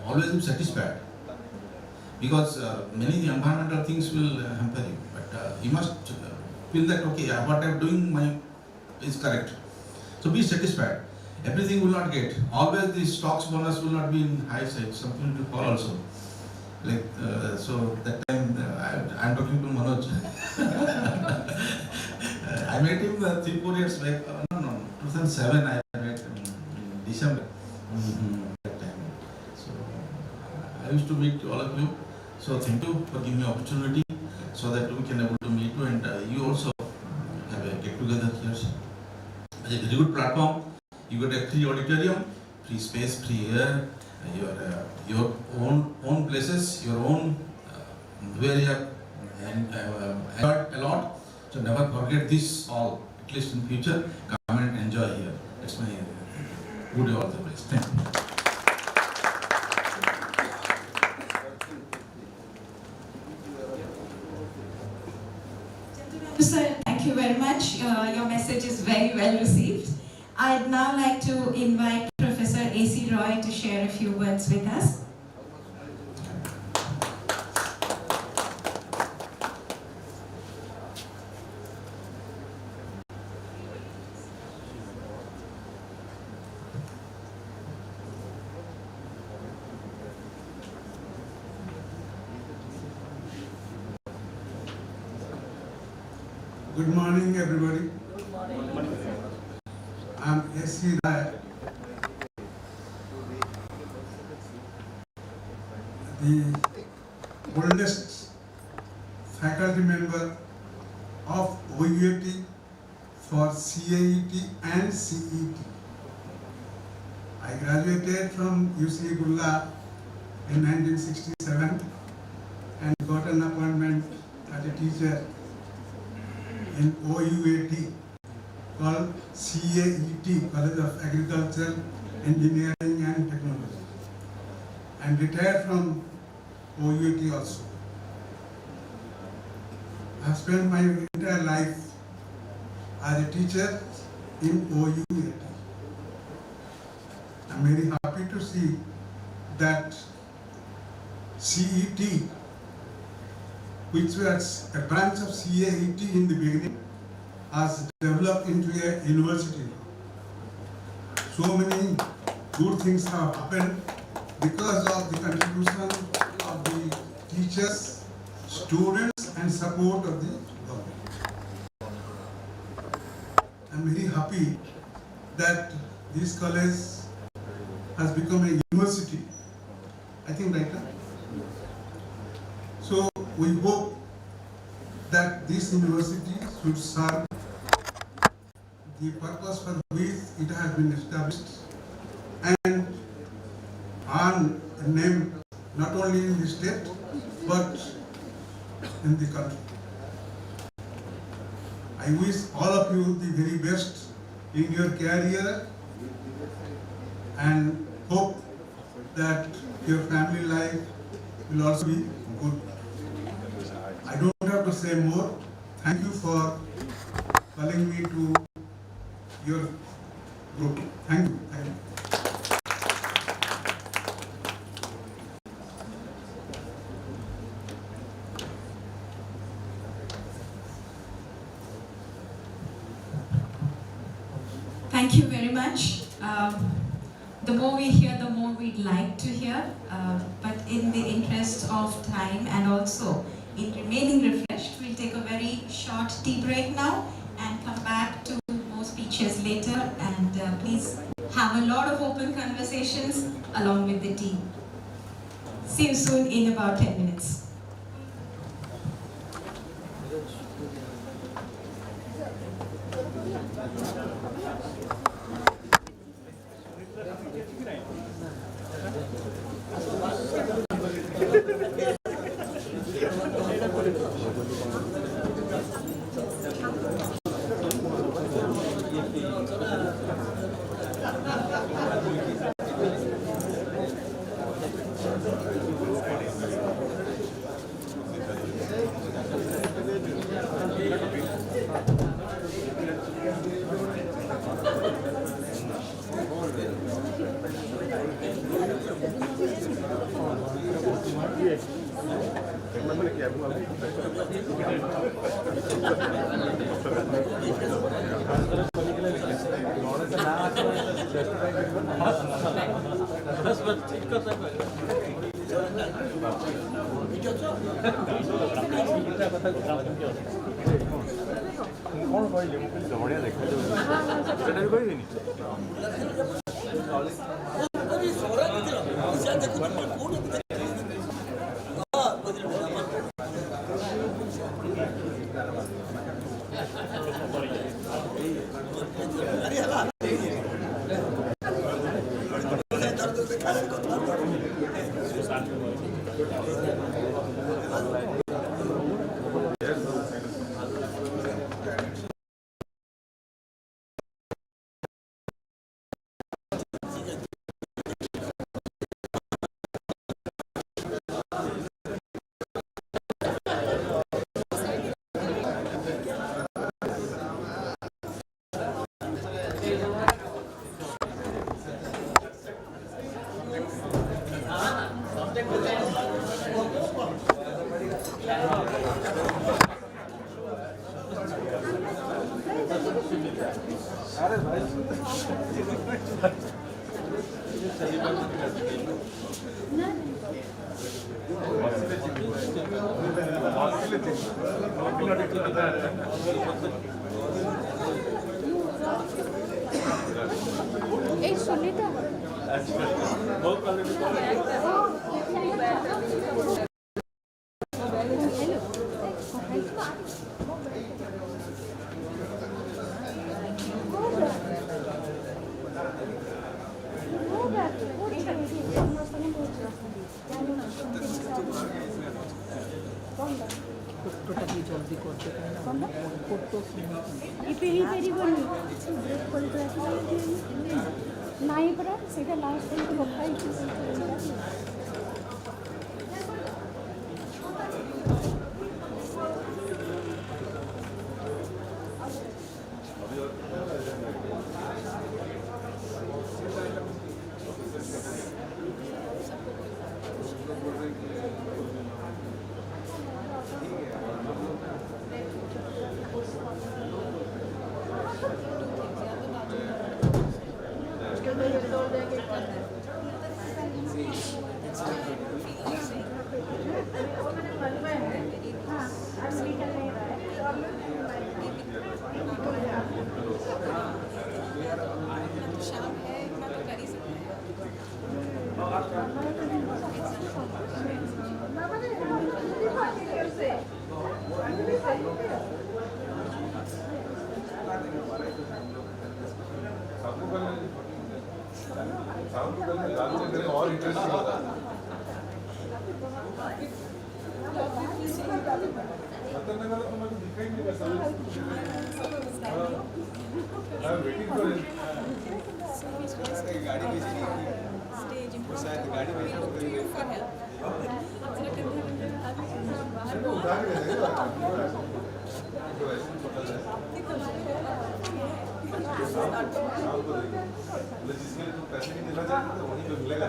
always be satisfied. Because many environmental things will hamper you, but you must feel that okay, what I am doing is correct. So be satisfied. Everything will not get. Always the stocks bonus will not be in high side. Something will fall also. Like so that time I am talking to Manoj. I met him 3-4 years back. No, 2007 I met him in December. That time. So I used to meet all of you. So thank you for giving me opportunity so that we can able to meet you, and you also have a get together here. It's a very good platform. You got a free auditorium, free space, free air, your own places, your own where you have enjoyed a lot. So never forget this all. At least in future, come and enjoy here. That's my good all the best. Thank you. Sir, thank you very much. Your message is very well received. I'd now like to invite Professor A.C. Roy to share a few words with us. Good morning, everybody. I'm S.C. Rai, the oldest faculty member of OUAT for CAET and CET. I graduated from UC Gulla in 1967 and got an appointment as a teacher in OUAT called CAET, College of Agriculture, Engineering and Technology, and retired from OUAT also. I have spent my entire life as a teacher in OUAT. I am very happy to see that CET, which was a branch of CAET in the beginning, has developed into a university now. So many good things have happened because of the contribution of the teachers, students, and support of the government. I am very happy that this college has become a university. I think right now. So we hope that this university should serve the purpose for which it has been established and earn a name not only in the state but in the country. I wish all of you the very best in your career and hope that your family life will also be good. I don't have to say more. Thank you for calling me to your group. Thank you. Thank you. Thank you very much. The more we hear, the more we'd like to hear. But in the interest of time and also in remaining refreshed, we'll take a very short tea break now and come back to more speeches later. And please have a lot of open conversations along with the tea. See you soon in about 10 minutes. कौन कहले मुझे बढ़िया देखा এই সুনিতা ନାଇଁ ପରା ସେଇଟା last କଥା ହେଇଛି। और इंटरेस्टिंग होगा दिखाई नहीं वेटिंग फॉर गाड़ी शायद गाड़ी जिसमें तुम पैसे नहीं देना चाहते तो वहीं पे मिलेगा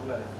होगा।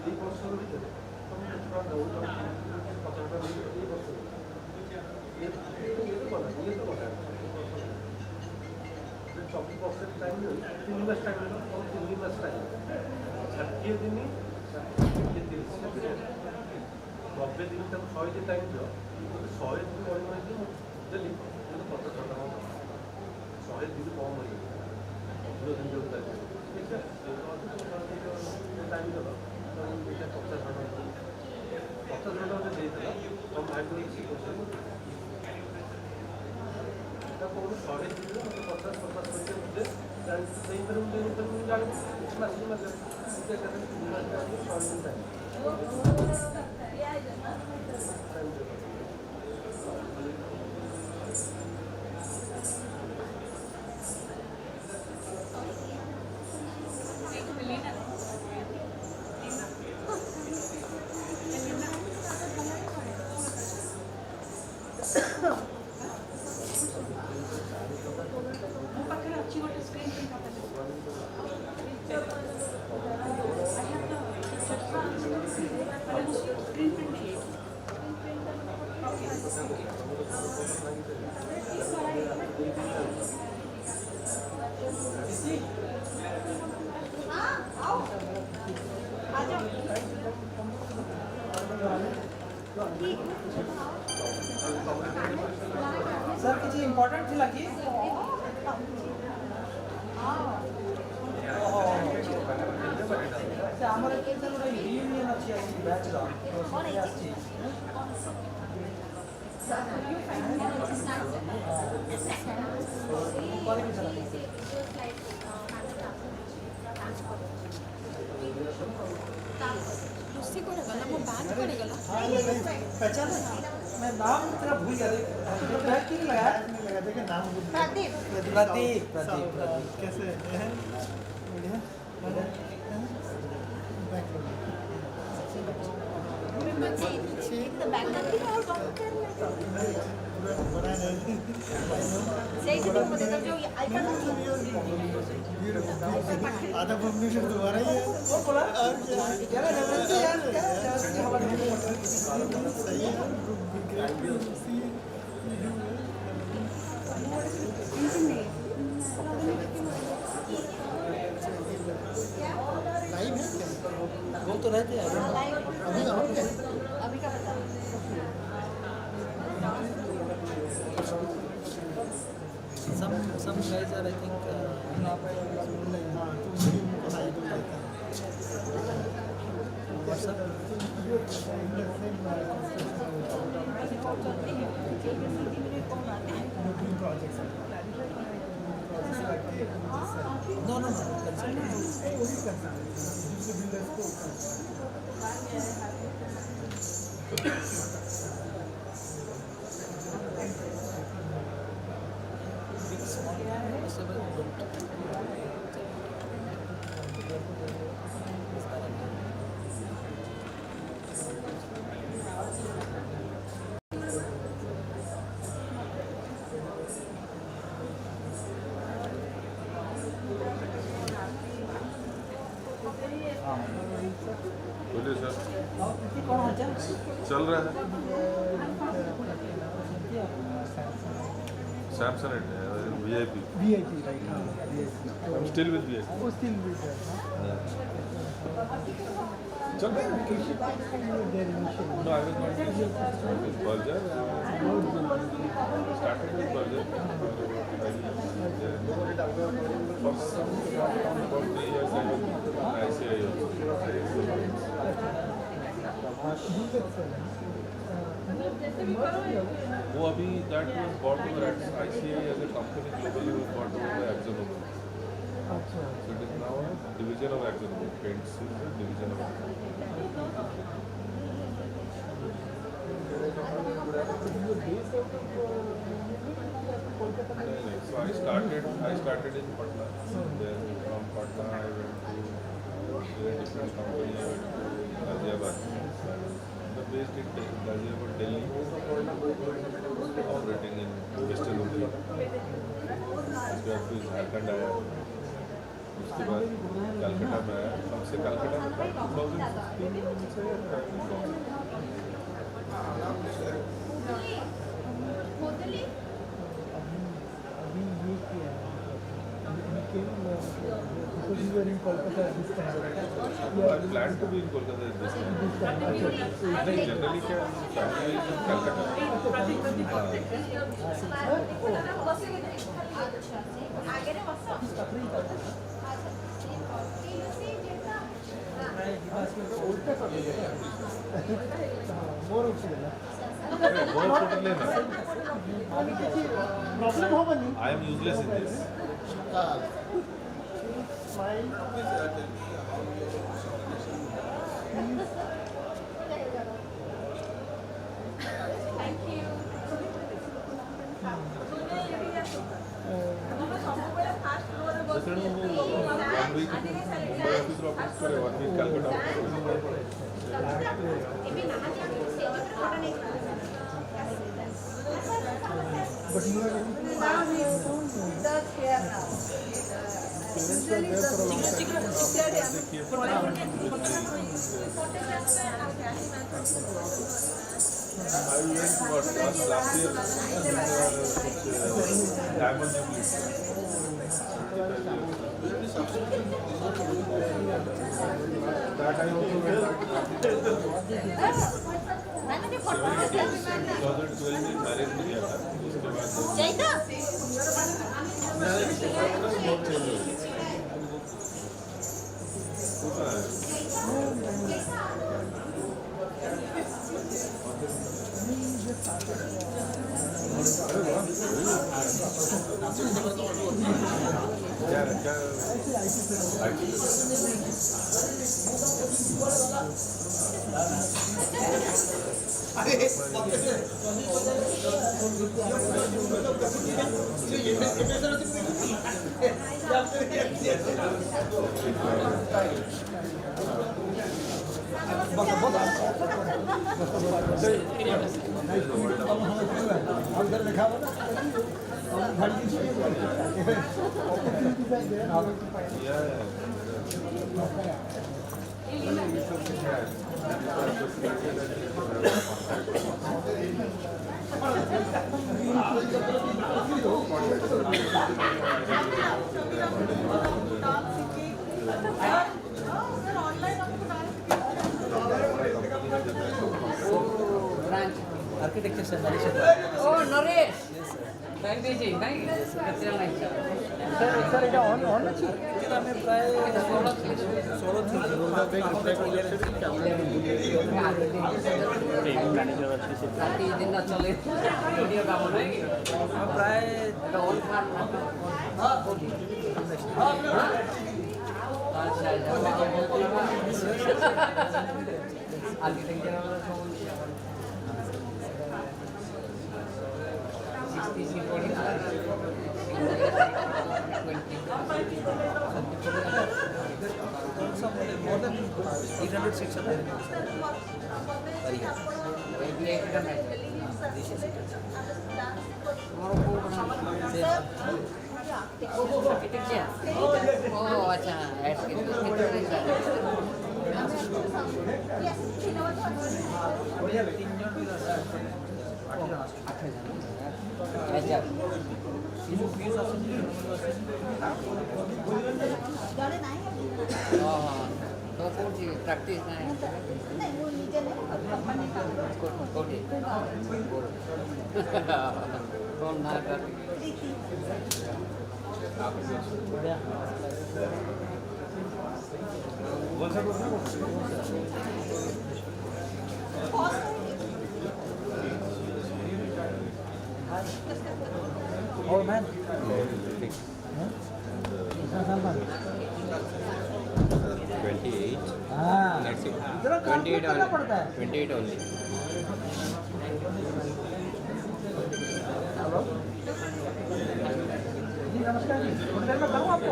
এই বছর ভিতরে তুমি পুরা দৌড় 50টা এই বছর ये तो बता 24% टाइम 3 मास टाइम और 3 मास टाइम 30 दिन 90 दिन तक 100 दिन टाइम जो 100 दिन परिमाण दिन जल्दी तो 50 घंटा 100 दिन कम हो गया 2 दिन जो ठीक है टाइम जो तो ये 50 घंटा में दे दिया हम भाई को इसी को কোনো শহরে দিলে আমাকে 50 মিনিটের মধ্যে সেই ধরুন যাবে মাসে सर किसी इम्पोर्टेंट थिला कि से हमर केते गोटे रियूनियन अछि आसी बैच रा आसी उससे कोण गला वो बैग कोण गला पहचान मैं नाम तेरा भूल गया बैग क्यों लगाया देखे नाम प्रदीप प्रदीप कैसे हैं बढ़िया the backup भी और काम करना बड़ा नहीं सही से तुम बता जो आईपैड आधा परमिशन दोबारा ही है और बोला और क्या यार जबरदस्ती यार जबरदस्ती हमारे सही है लाइव है वो तो रहते हैं अभी अभी का बता some guys are I think WhatsApp no बोलिए सर कौन है चल रहा है Samsung VIP right I'm still with VIP still with चल रहा है No, I was not with Berger. Started with Berger. For some about 3 years I was ICI वो अभी that was bought over at ICI as a company globally was bought over by AkzoNobel. So it is now a division of AkzoNobel. Paints is a division of So I started in Patna. Then from Patna I went to a different company. I went to Ghaziabad. The based in Ghaziabad, Delhi, operating in Western UP. उसके बाद फिर झारखंड आया, उसके बाद कलकत्ता में आया, from से कलकत्ता में 2016 से because you were in Kolkata at this time. I plan to be in Kolkata at this time. Generally, क्या family is in Calcutta. I am useless in this. One week Mumbai office office करे, 1 week Calcutta But you are now he is here now. Usually the I went what last year Diamond Jubilee. That I also went. 2012 में marriage में गया था, उसके बाद बहुत change हो गया। होता है। architecture sir. Oh, Naresh. Very busy, right? Sir, এটা on আছে আমি প্রায় 16 থেকে রোজা বেগ রিপ্লাই করলে দিন না চলে ভিডিও কাম নাই প্রায় এটা অন ফার আচ্ছা আর্কিটেকচার আমরা সব 60 40 more than 800 seats are there. Oh, अच्छा तो कौन सी प्रैक्टिस नहीं वो नीचे कौन ना कर और man 28. That's it. 28 only. 28 only. जी नमस्कार जी होटल में करूँ आपको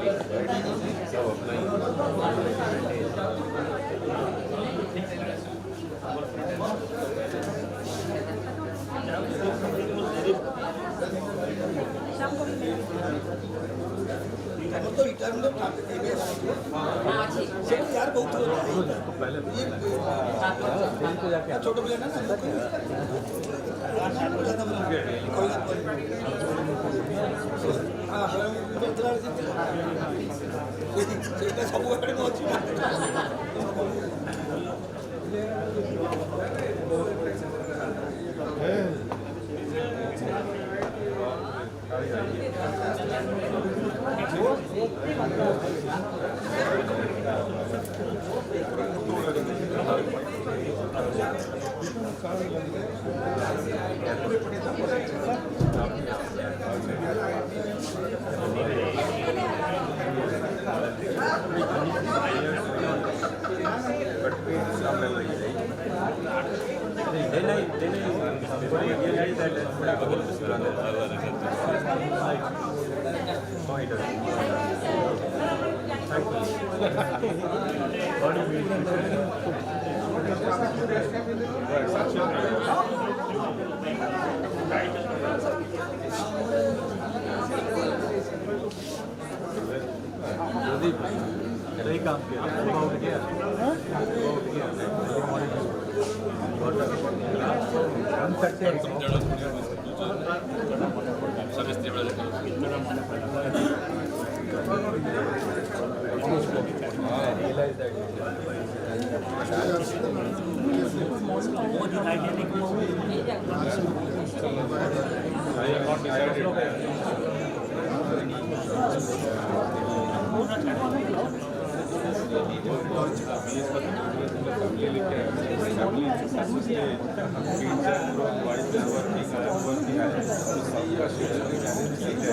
सब अपना ही तो रिटायरमेंट यार बहुत छोटे प्लेयर है ना सब सही काम किया उठ गया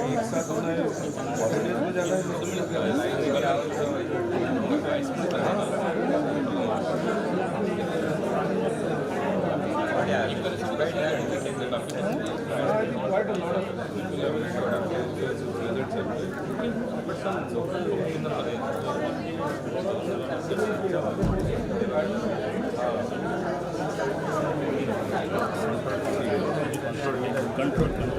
एक साथ होना है कॉलेज में जाना quite a lot of people have but some local in control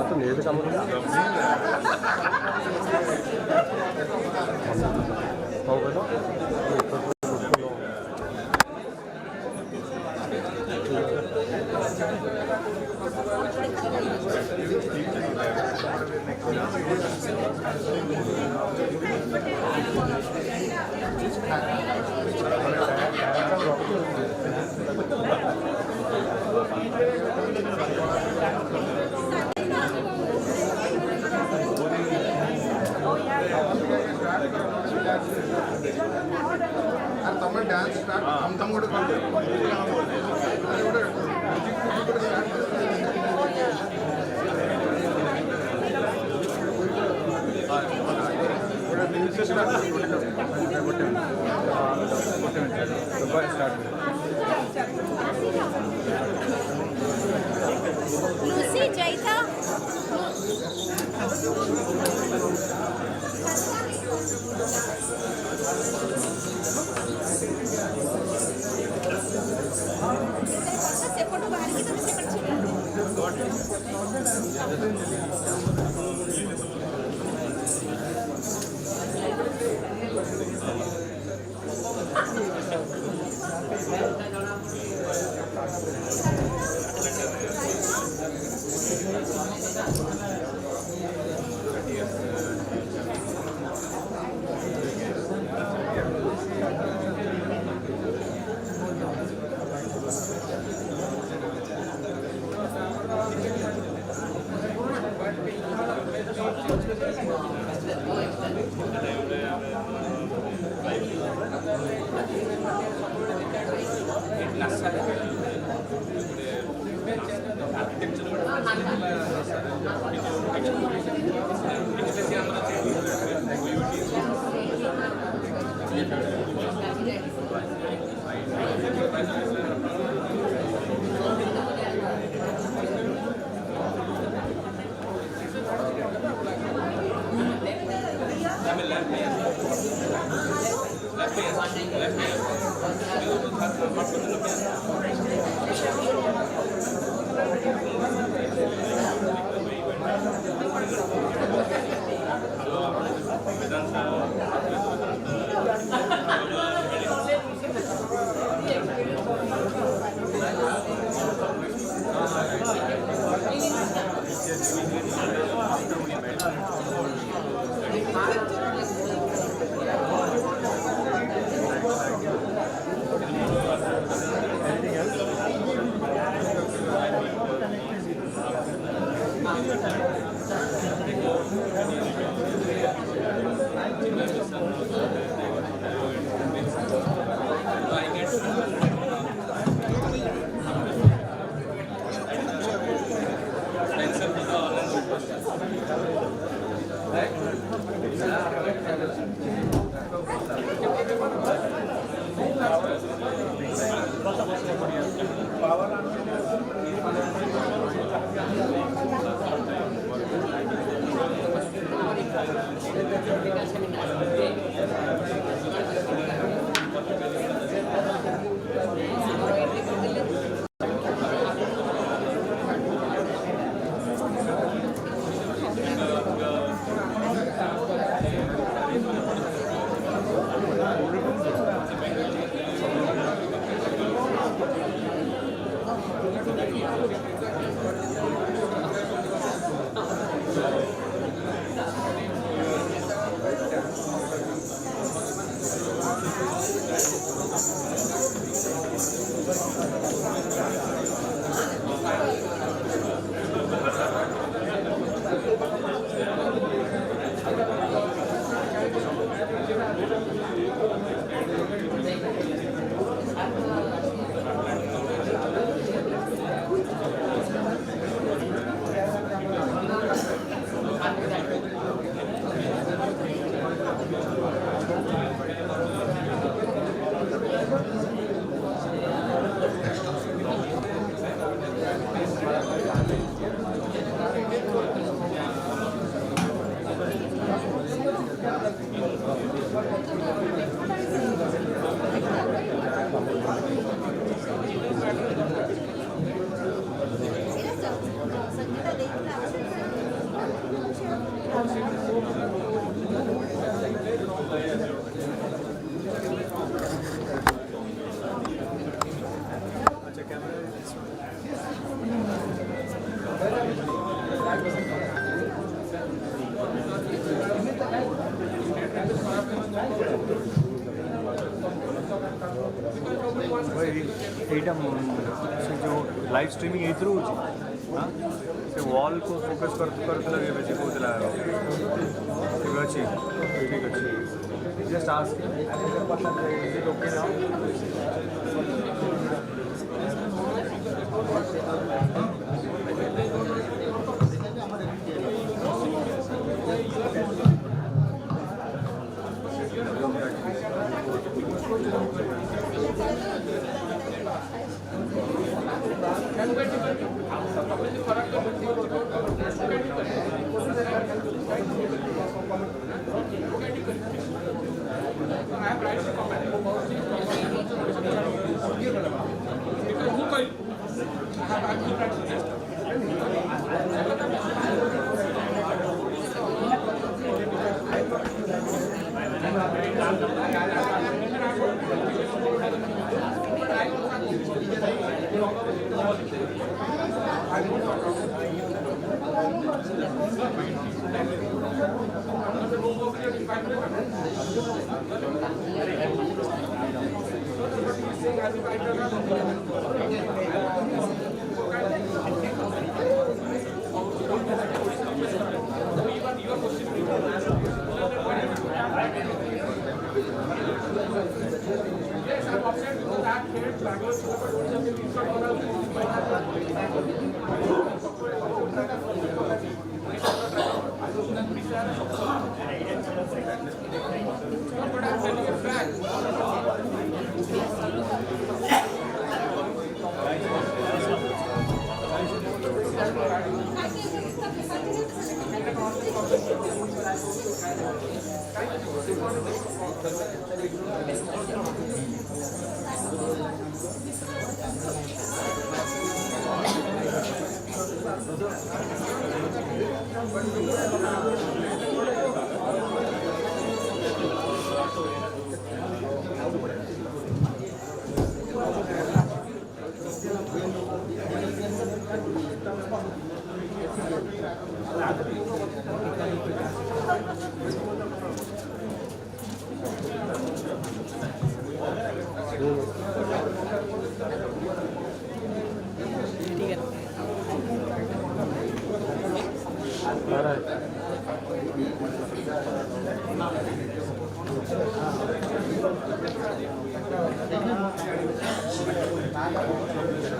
तो नेट काम होगा ତମେ ଡ୍ୟାନ୍ସ ଷ୍ଟାର୍ଟ ତମ ଗୋଟେ लूसी जैता सेपटू बाहर की तो सेपट এইটা সে যে লাইভ স্ট্রিমিং এইଥିରୁ ହେଉଛି ହଁ ସେ ୱାଲ୍କୁ ଫୋକସ୍ କରୁଥିଲା ବି ବେଶୀ କହୁଥିଲା ଠିକ୍ ଅଛି ଠିକ୍ ଅଛି ଜଷ୍ଟ ଆସ୍କ ଓକେ ନା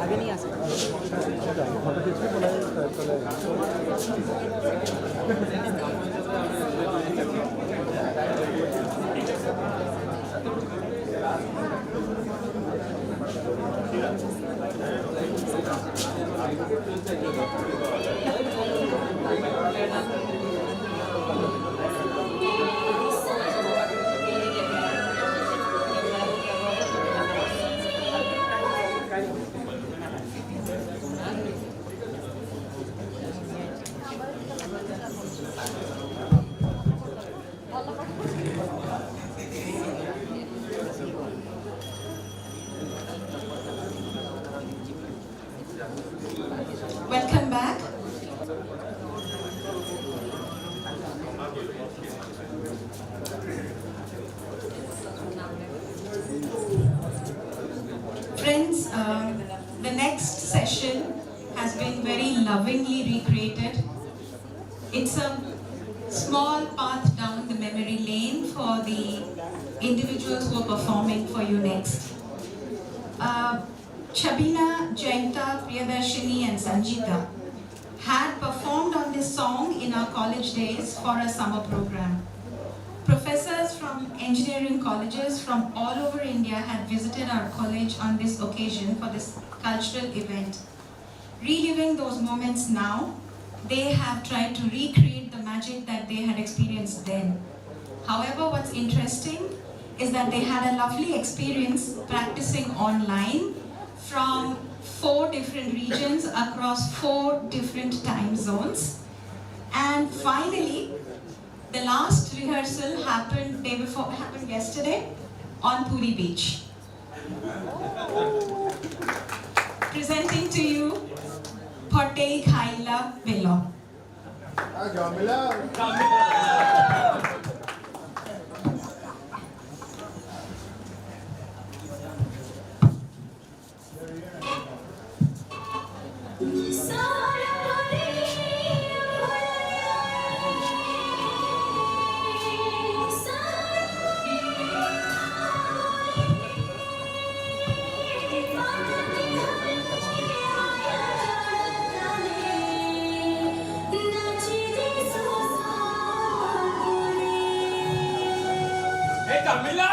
आगे नहीं आ सकता Welcome back. Friends, the next session has been very lovingly recreated. It's a small path down the memory lane for the individuals who are performing for you next. Shabina, Jainta, Priyadarshini and Sanjita had performed on this song in our college days for a summer program. Professors from engineering colleges from all over India had visited our college on this occasion for this cultural event. Reliving those moments now, they have tried to recreate the magic that they had experienced then. However, what's interesting is that they had a lovely experience practicing online from 4 different regions across 4 different time zones. And finally, the last rehearsal happened yesterday on Puri Beach. Presenting to you, Photei Khaila Velo. मिला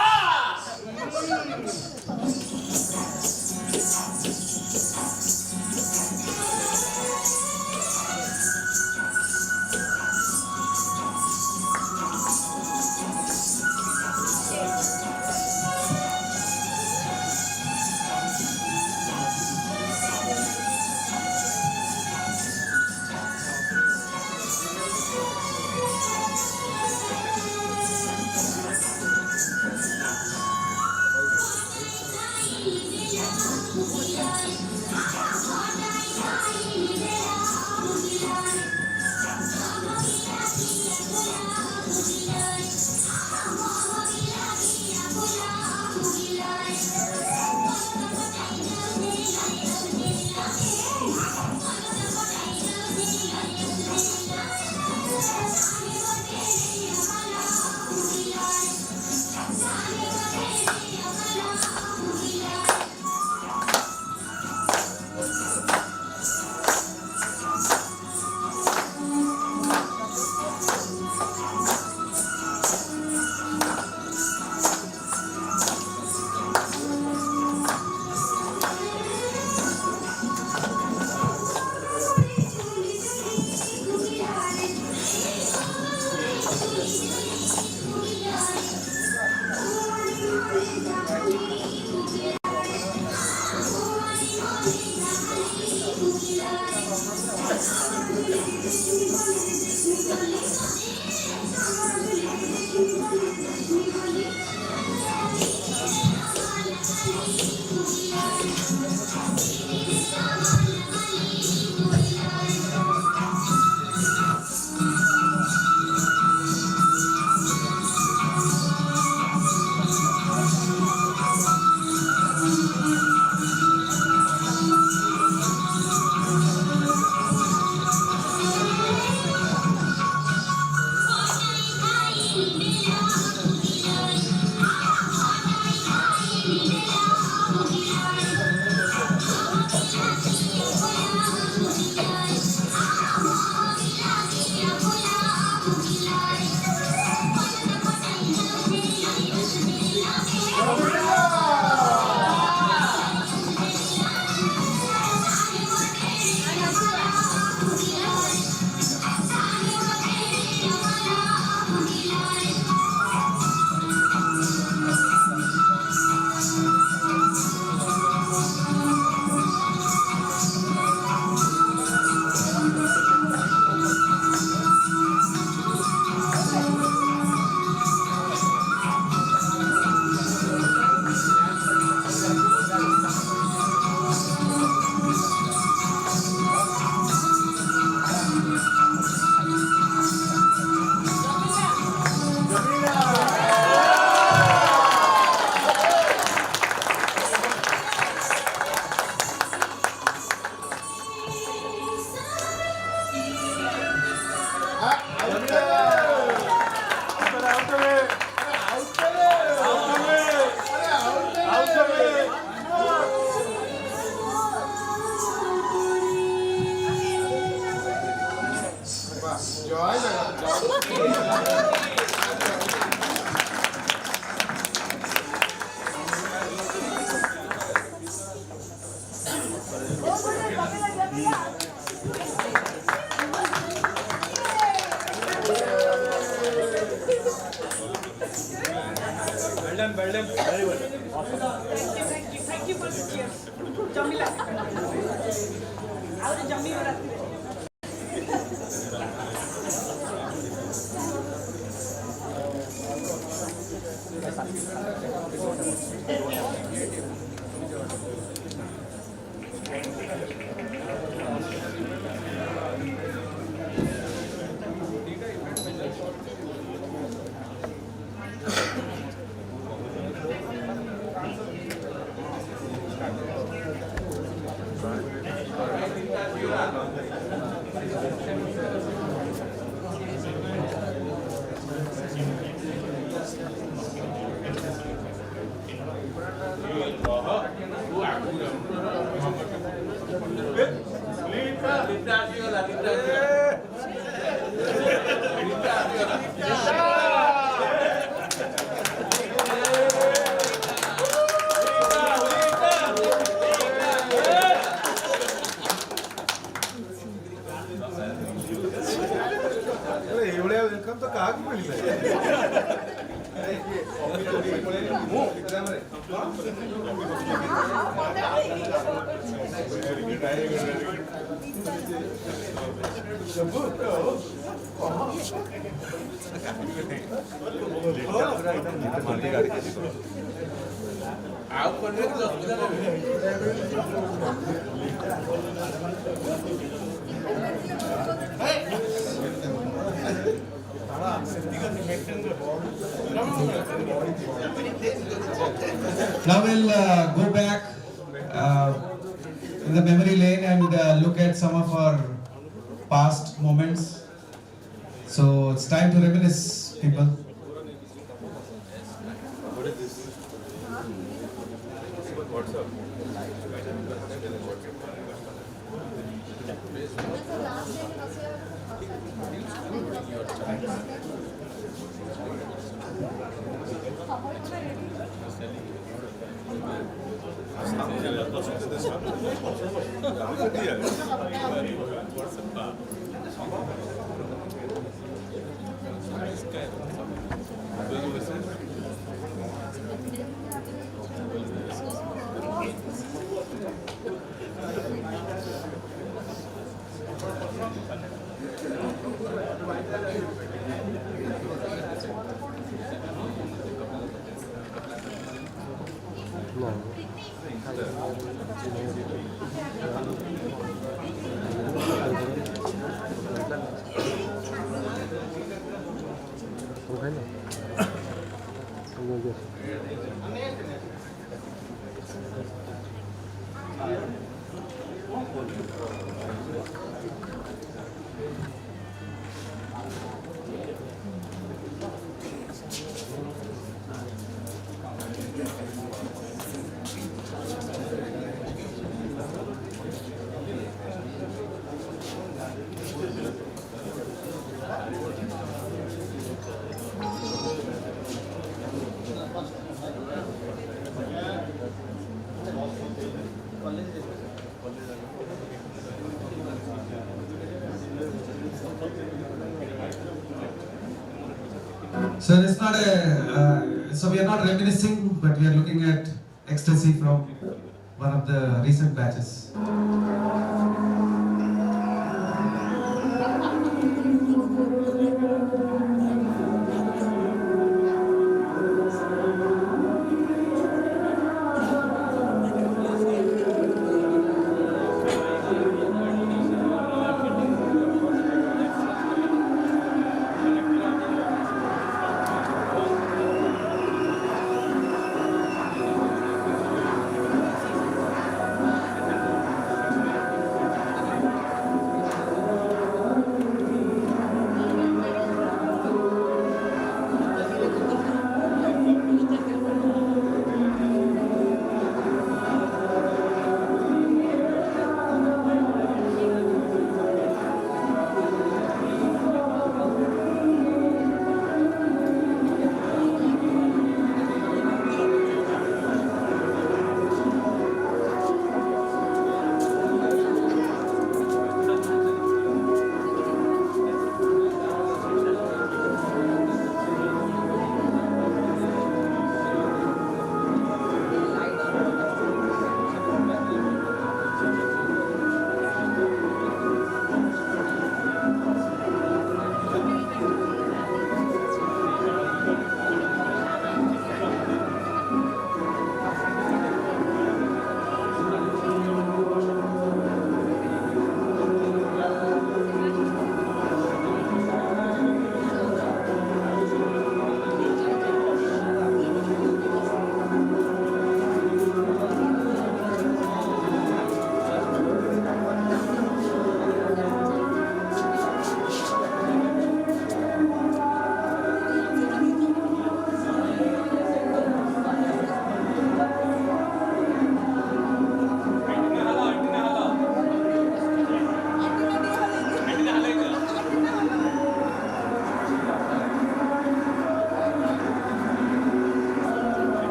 Thank you for the cheers. Jamila. Ahora Jamila. Now we'll go back in the memory lane and look at some of our past moments. So it's time to reminisce, people. What is this? What's up? So it's not so we are not reminiscing, but we are looking at ecstasy from one of the recent batches.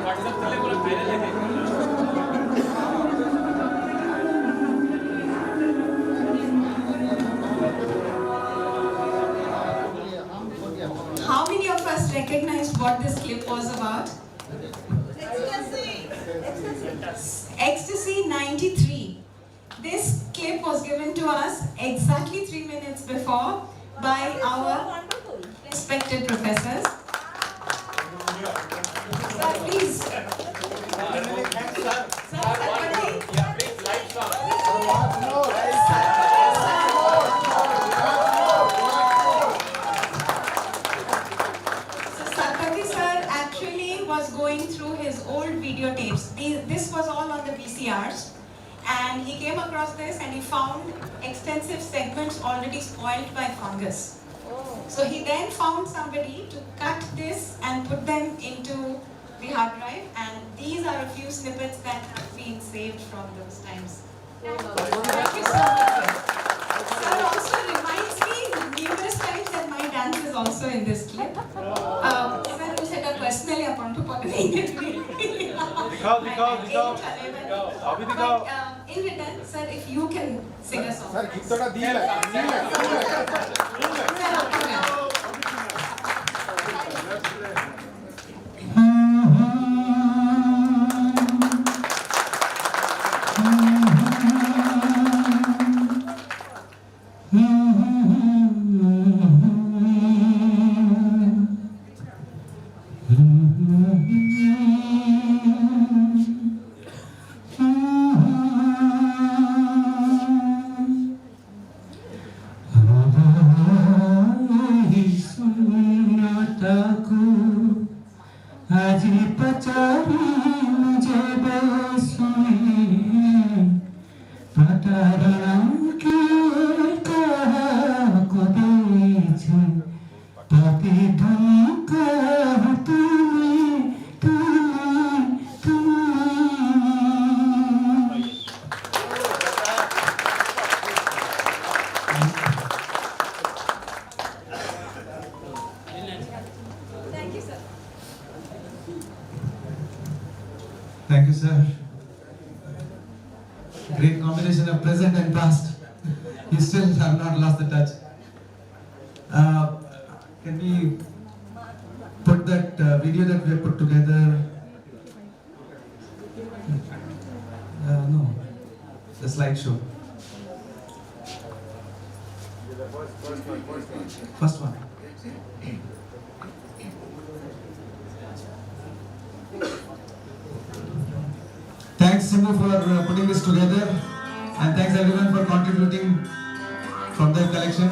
How many of us recognized what this clip was about? Ecstasy 93. This clip was given to us exactly 3 minutes before by our respected professors. Sir, please. Was going through his old videotapes. This was all on the VCRs, and he came across this and he found extensive segments already spoiled by fungus. So he then found somebody to cut this and put them into the hard drive, and these are a few snippets that have been saved from those times. Thank you so much. Sir also reminds me numerous times that my dance is also in this clip. Personally, upon to put in return, sir, if you can sing a song. Thank you, sir. Great combination of present and past. You still have not lost the touch. Can we put that video that we have put together? No, the slideshow. First one. Thanks, Simbu, for putting this together, and thanks everyone for contributing from their collection.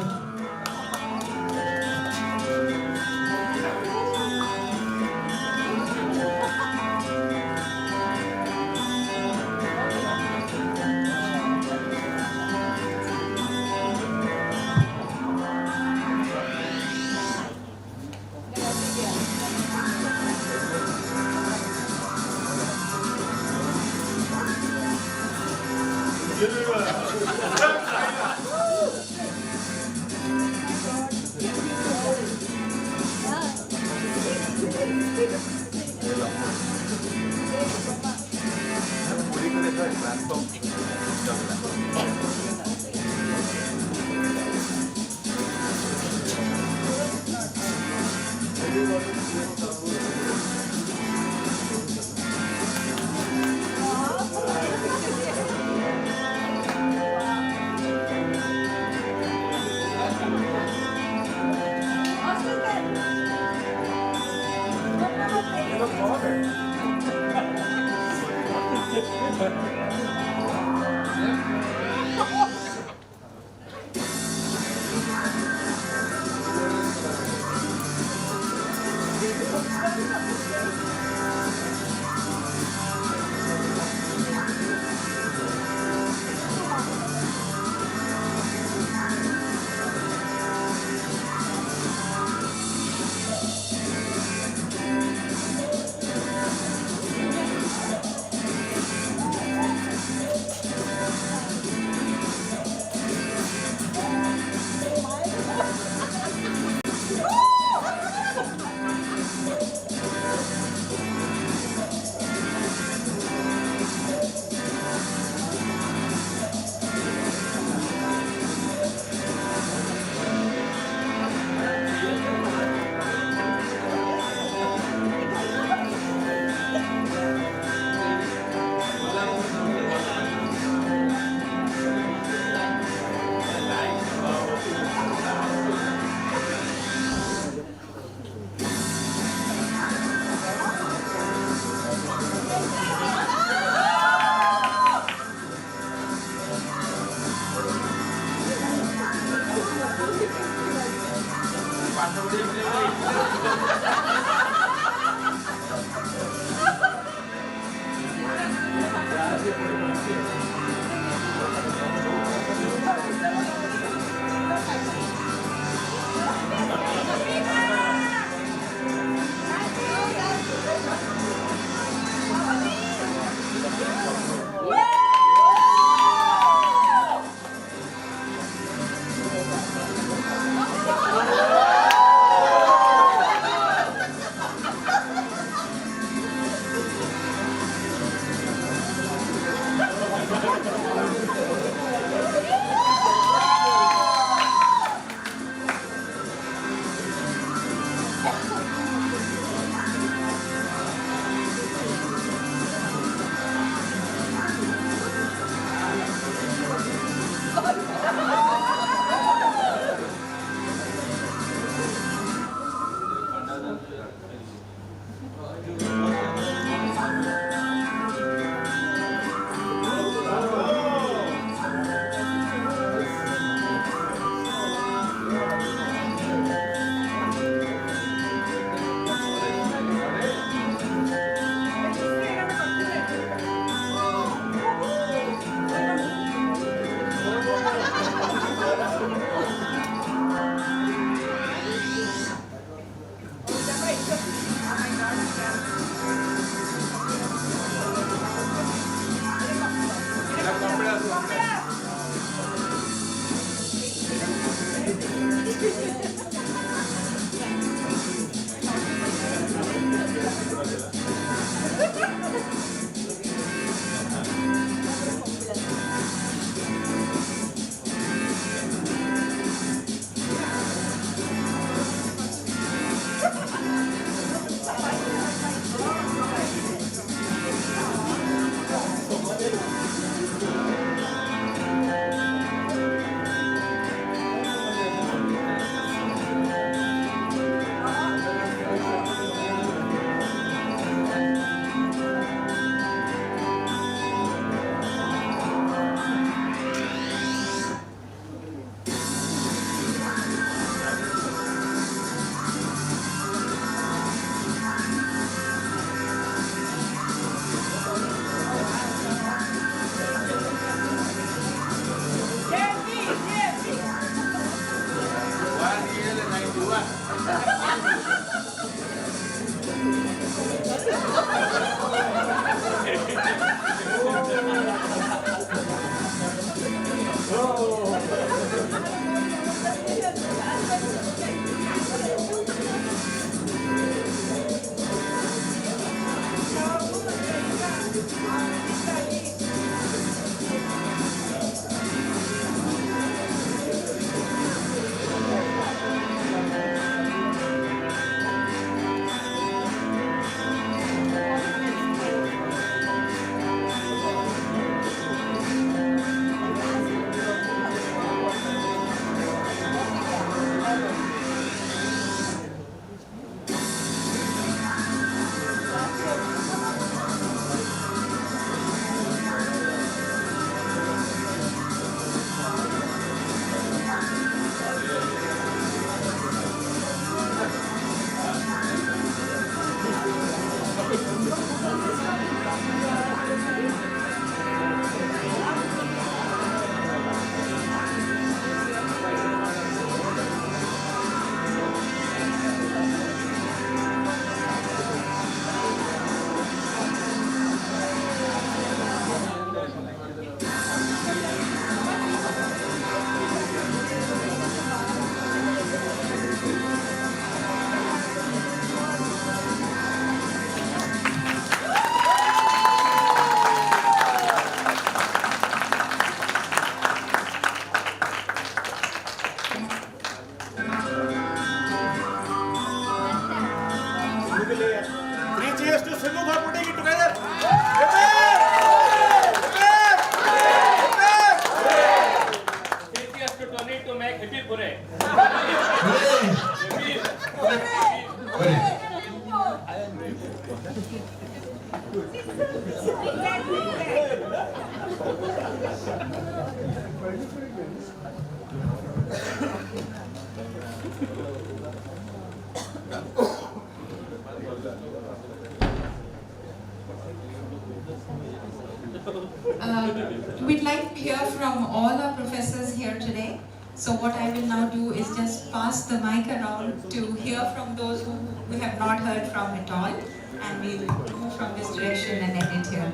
We'd like to hear from all our professors here today. So what I will now do is just pass the mic around to hear from those who we have not heard from at all. And we'll move from this direction and end it here.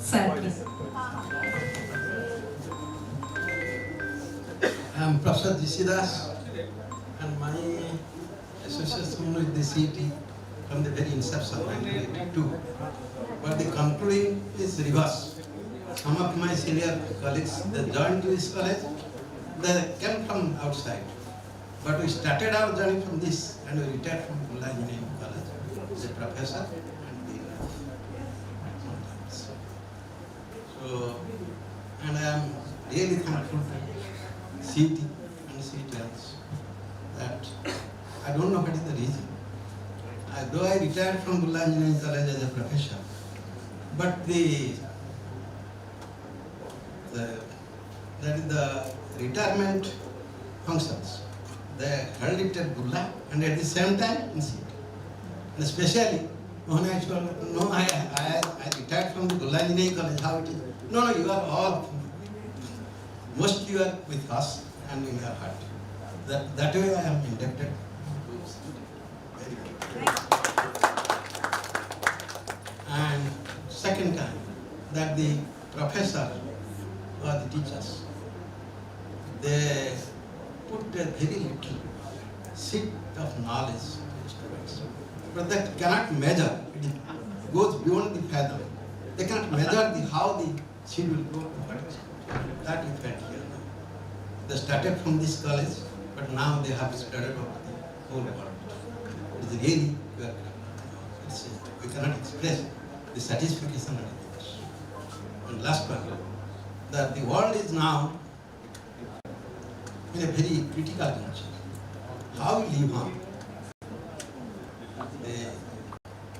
Sir, please. I am Professor Jisidas, and my association with the CET from the very inception, 1982. But the concluding is reverse. Some of my senior colleagues, they joined this college, they came from outside. But we started our journey from this, and we retired from Bulla Engineering College as a professor and the sometimes. So, and I am really thankful to CET and CETs that I don't know what is the reason. Though I retired from Bulla Engineering College as a professor, but that is the retirement functions. They held it at Bulla and at the same time in CET. And especially when I told, no, I retired from the Bulla Engineering College, how it is? No, you are all, most you are with us and in your heart. That way I am indebted to CET. Very good. And second time, that the professor or the teachers, they put a very little seed of knowledge to the students. But that cannot measure, it goes beyond the fathom. They cannot measure how the seed will grow to what extent. That we felt here now. They started from this college, but now they have spread it over the whole world. It is really, we cannot express the satisfaction and it. And last one, that the world is now in a very critical juncture. How we live on the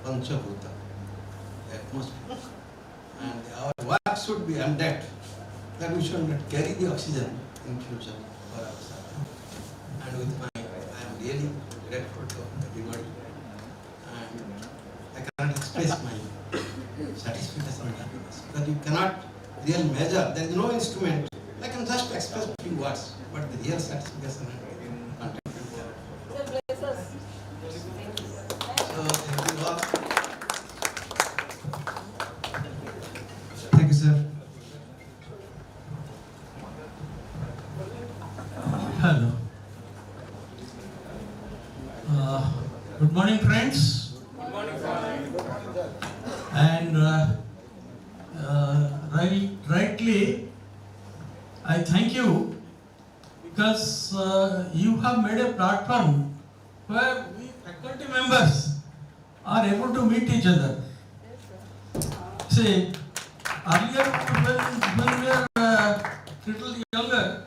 Panchabhuta, the atmosphere, and our work should be on that we should not carry the oxygen in future for ourselves. And with I am really grateful to everybody, and I cannot express my satisfaction and happiness because you cannot really measure. There is no instrument. I can just express a few words, but the real satisfaction and content. So thank you all. Thank you, sir. Hello. Good morning, friends. Good morning, sir. And rightly, I thank you because you have made a platform where we faculty members are able to meet each other. See, earlier when we were little younger,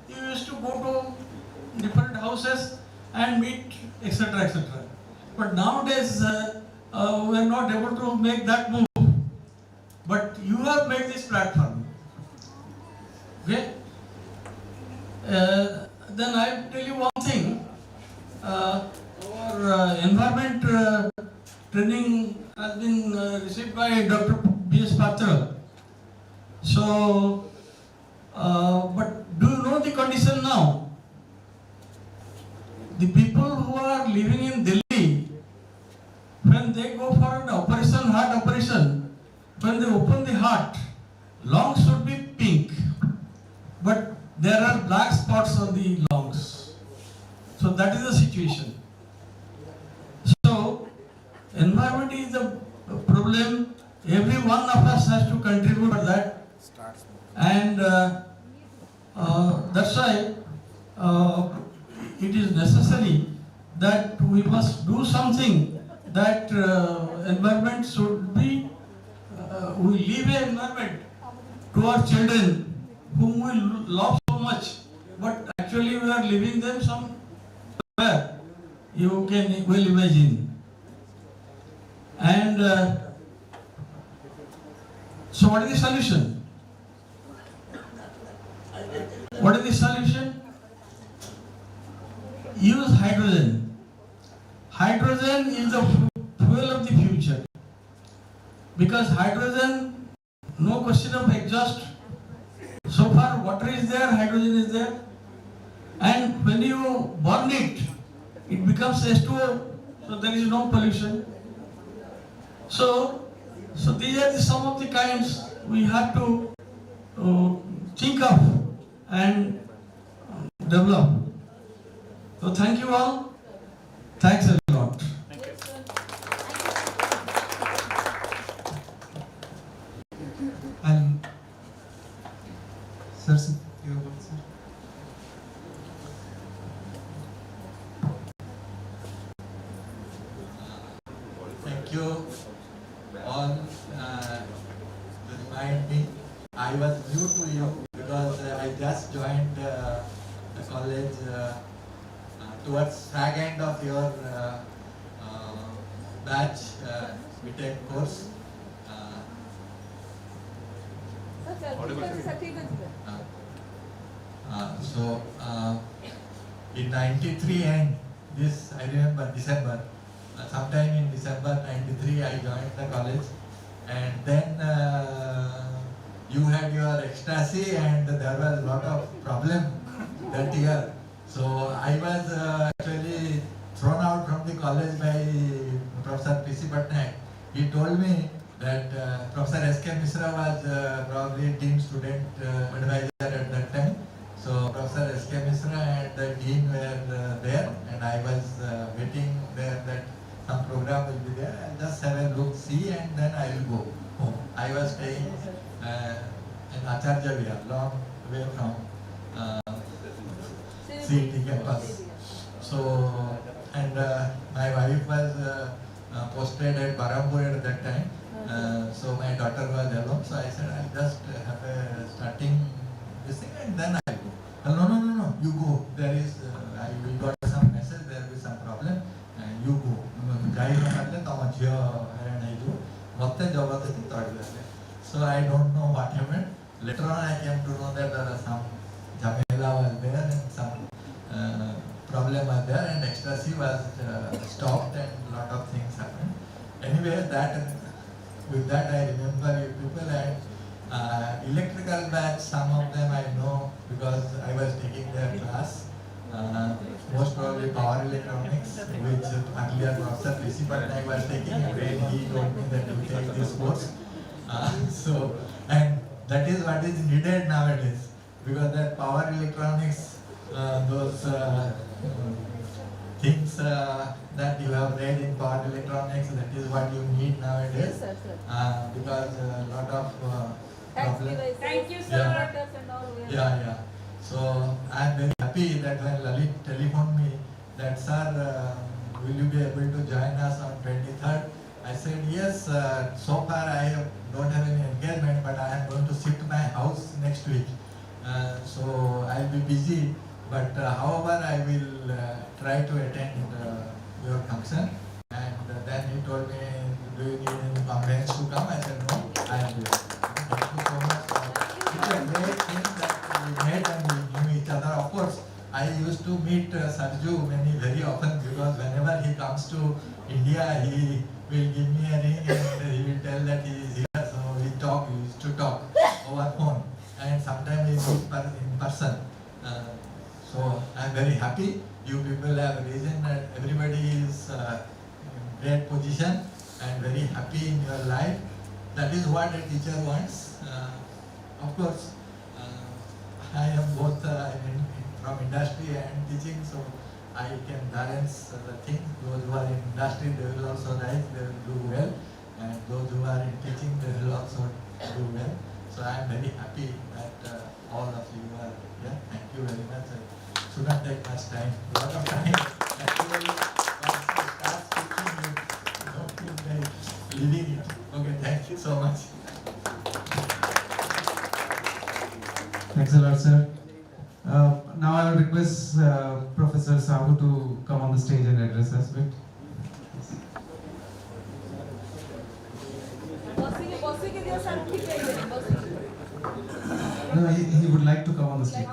you used to go to different houses and meet, etc., etc. But nowadays, we are not able to make that move. But you have made this platform. Okay? Then I tell you one thing. Our environment training has been received by Dr. B.S. Patra. So, but do you know the condition now? The people who are living in Delhi, when they go for an operation, heart operation, when they open the heart, lungs should be pink, but there are black spots on the lungs. So that is the situation. So environment is a problem. Every one of us has to contribute to that, and that's why it is necessary that we must do something. That environment should be, we leave an environment to our children whom we love so much, but actually we are leaving them somewhere, you can well imagine. And so what is the solution? What is the solution? Use hydrogen. Hydrogen is the fuel of the future, because hydrogen no question of exhaust. So far water is there, hydrogen is there, and when you burn it, it becomes H2O, so there is no pollution. So these are some of the kinds we have to think of and develop. So thank you all. Thanks a lot. And sir, you have sir. Thank you all to remind me. I was new to you because I just joined the college towards fag end of your batch BTech course. So in 93 and this I remember December, sometime in December 93 I joined the college, and then you had your ecstasy and there was a lot of problem that year. So I was actually thrown out from the college by Professor P.C. Patnaik. He told me that Professor S.K. Misra was probably Dean Student Advisor at that time. So Professor S.K. Misra and the Dean were there, and I was waiting there that some program will be there. I'll just have a look, see, and then I will go home. I was staying in Acharya Vihar, long way from CET campus. So, and my wife was posted at Barampur at that time. So my daughter was alone. So I said, I'll just have a starting this thing and then I'll go. No, you go. There is, we got some message, there will be some problem. And you go. So I don't know what happened. Later on I came to know that there was some Jamela was there and some problem was there and ecstasy was stopped and a lot of things happened. Anyway, with that I remember you people, and electrical batch, some of them I know because I was taking their class. Most probably power electronics, which earlier Professor P.C. Patnaik was taking, and when he told me that you take this course. So, and that is what is needed nowadays, because that power electronics, those things that you have read in power electronics, that is what you need nowadays. Yes, sir. Because a lot of problems. Thank you, sir. Yeah. So I am very happy that when Lalit telephoned me that, sir, will you be able to join us on 23rd? I said yes. So far I don't have any engagement, but I am going to shift my house next week. So I will be busy. But however, I will try to attend your function. And then he told me, do you need any conveyance to come? I said, no, I am here. Thank you so much. It's a great thing that we met and we knew each other. Of course, I used to meet Sarju very often, because whenever he comes to India, he will give me a ring and he will tell that he is here. So we used to talk over phone, and sometimes we meet in person. So I am very happy. You people have reason that everybody is in great position and very happy in your life. That is what a teacher wants. Of course, I am both from industry and teaching, so I can balance the thing. Those who are in industry, they will also rise, they will do well, and those who are in teaching, they will also do well. So I am very happy that all of you are here. Thank you very much. I should not take much time. A lot of time. Actually, once you start speaking, you don't feel like leaving it. Okay, thank you so much. Thanks a lot, sir. Now I will request Professor Sahu to come on the stage and address us a bit. No, he would like to come on the stage.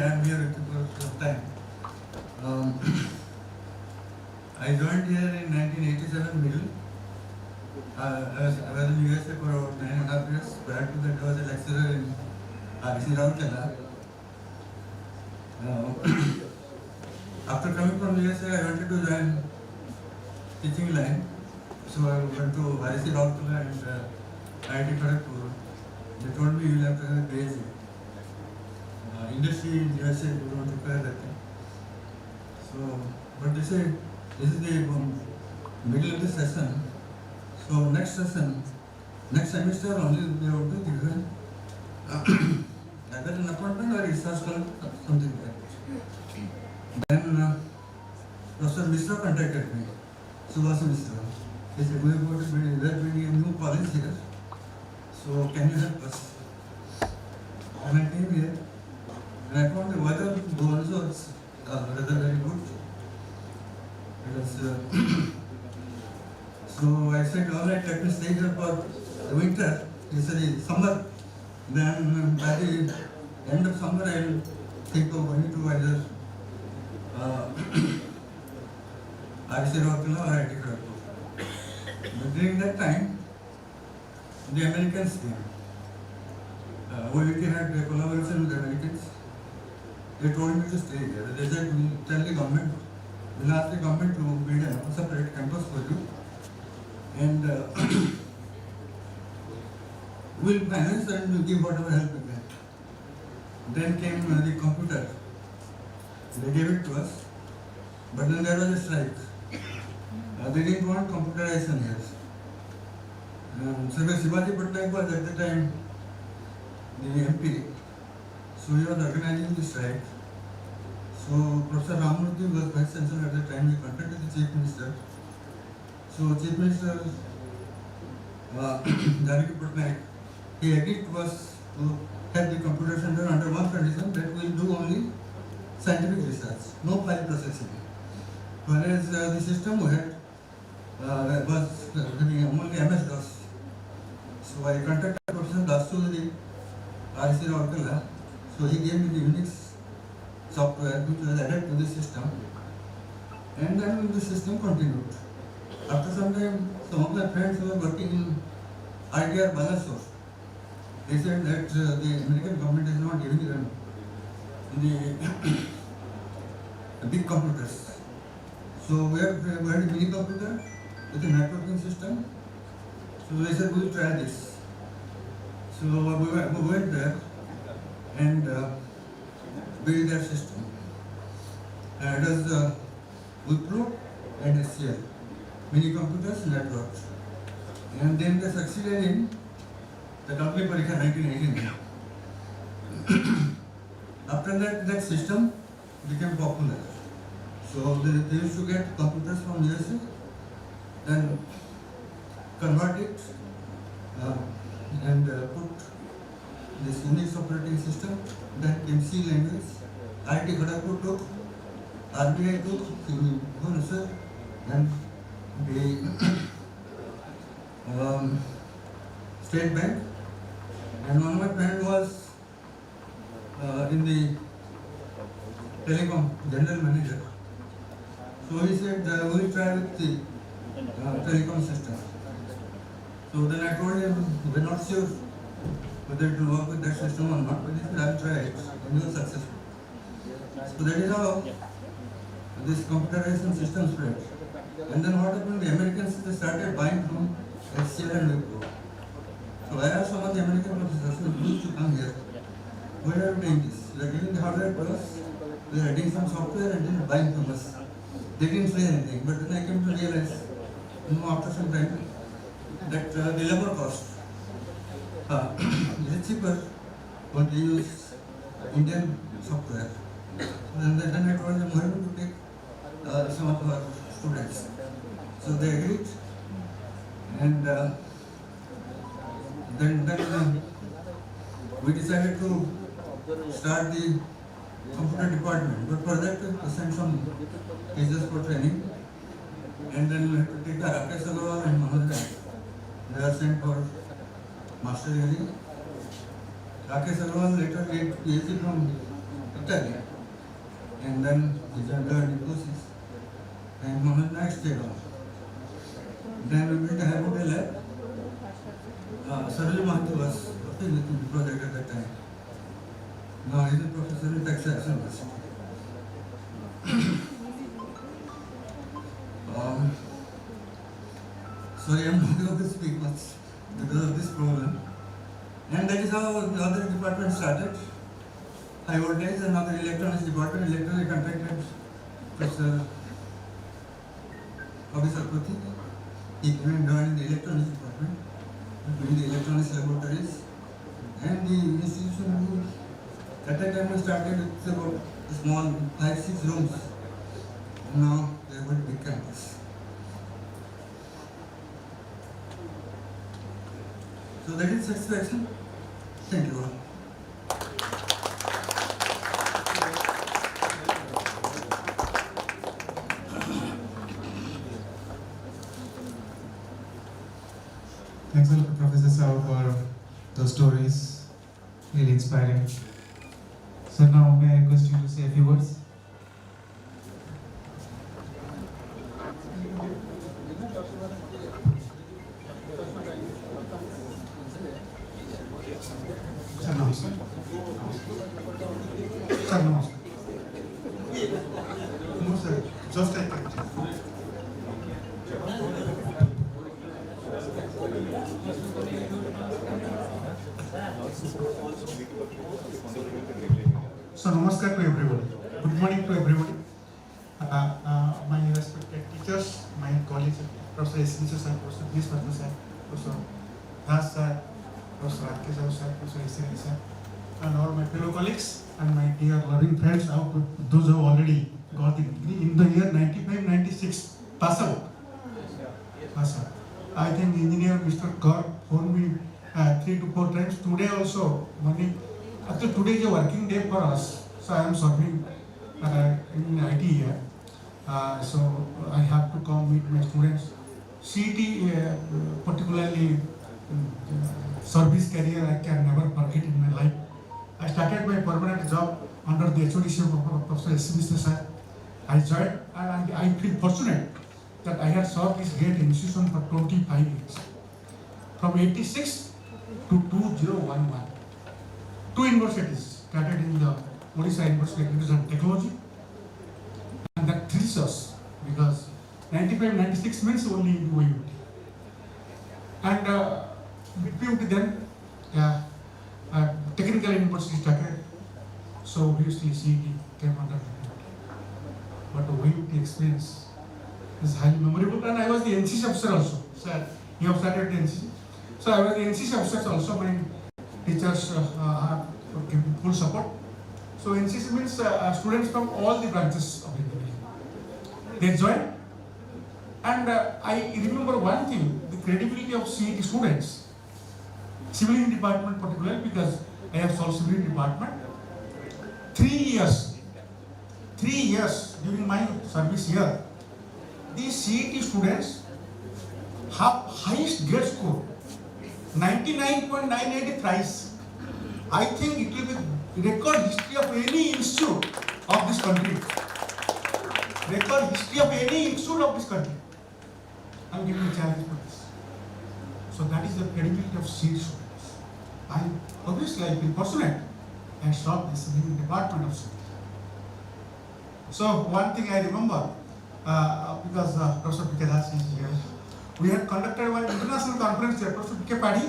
I am here with you for some time. I joined here in 1987 middle. I was in USA for about 9.5 years. Prior to that, I was a lecturer in RC Raurkela. After coming from USA, I wanted to join teaching line. So I went to RC Raurkela and IIT Kharagpur. They told me you will have to have a PhD. Industry in USA do not require that thing. So, but they say this is the middle of the session. So next session, next semester only they will be given either an appointment or research scholar, something like that. Then Professor Mishra contacted me, Subhas Mishra. He said, we are building a new college here. So can you help us? And I came here and I found the weather was rather very good. Because so I said, all right, let me stay here for the winter. He said, summer. Then by the end of summer, I will think of going to either RC Raurkela or IIT Kharagpur. But during that time, the Americans came. OUT had a collaboration with the Americans. They told me to stay here. They said, we'll tell the government, we'll ask the government to build a separate campus for you. And we'll finance and give whatever help we can. Then came the computer. They gave it to us. But then there was a strike. They didn't want computerization here. Sir Shivaji Patnaik was at the time the MP. So he was organizing the strike. So Professor Ramamurthy was Vice Chancellor at the time. He contacted the Chief Minister. So Chief Minister Janaki Patnaik, he agreed to us to have the computer center under one condition, that we will do only scientific research, no file processing. Whereas the system we had was having only MS-DOS. So I contacted Professor Dasu, the RC Raurkela. So he gave me the Unix software which was added to the system. And then the system continued. After some time, some of my friends who were working in ITR Balasore, they said that the American government is not giving them the big computers. So we had a mini computer with a networking system. So they said, we will try this. So we went there and built their system. It was Wipro and SCL. Mini computers networks. And then they succeeded in the Kalki Parikha 1918. After that, that system became popular. So they used to get computers from USA, then convert it and put this Unix operating system, then in C language. IIT Kharagpur took, RBI took, and the State Bank, and one of my friend was in the telecom general manager. So he said, we will try with the telecom system. So then I told him, we're not sure whether it will work with that system or not, but he said, I'll try it, and he was successful. So that is how this computerization system spread. And then what happened, the Americans they started buying from SCL and Wipro. So I asked some of the American professors who used to come here, why are you doing this? We are giving the hardware to us, we are adding some software and then buying from us. They didn't say anything, but then I came to realize, after some time, that the labor cost is cheaper when they use Indian software. Then I told them, why don't you take some of our students? So they agreed, and then we decided to start the computer department. But for that, we sent some teachers for training, and then we had to take Rakesh Agarwal and Manoj Rai. They are sent for master degree. Rakesh Agarwal later did PhD from totally. And then we learned courses. And on the next day, then we had a lab. Sarali Mahanti was working with the project at that time. Now he's a professor in Texas University. Sorry, I'm not able to speak much because of this problem. And that is how the other department started. High voltage and other electronics department electrically contacted Professor Officer Prati. He came and joined the electronics department, doing the electronics laboratories. And the institution, at that time we started with about a small 5-6 rooms. Now they have a big campus. So that is satisfaction. Thank you all. Thanks a lot, Professor Sao, for those stories. Really inspiring. So now may I request you to say a few words? Sir, namaskar. Sir, namaskar. No, sir. Just like that. So, namaskar to everybody. Good morning to everybody. My respected teachers, my colleagues, Professor S. sir, Professor B. sir, Professor Das sir, Professor Rakesh sir, Professor S. sir, and all my fellow colleagues and my dear loving friends, those who have already got the degree in the year 95-96, pass out. I think engineer Mr. Kaur phoned me 3 to 4 times. Today also, morning. Actually, today is a working day for us. So I am serving in IT here. So I have to come meet my students. CET, particularly service career, I can never forget in my life. I started my permanent job under the HODC of Professor S. sir. I joined and I feel fortunate that I had served this great institution for 25 years. From 86 to 2011. 2 universities started in the Odisha University of Education and Technology. And that thrills us because 95-96 means only in OUT. And between then, technical university started. So obviously CET came under that. But the OUT experience is highly memorable. And I was the NCC officer also. So you have started the NCC. So I was the NCC officer also. My teachers have given full support. So NCC means students from all the branches of India. They join. And I remember one thing, the credibility of CET students, civil engineering department particularly, because I have solved civil engineering department. 3 years during my service here, the CET students have highest grade score, 99.98 thrice. I think it will be record history of any institute of this country. Record history of any institute of this country. I am giving a challenge for this. So that is the credibility of CET students. Obviously I feel fortunate and served this new department of CET. So one thing I remember, because Professor P.K. Das is here, we had conducted one international conference here. Professor P.K. Padhi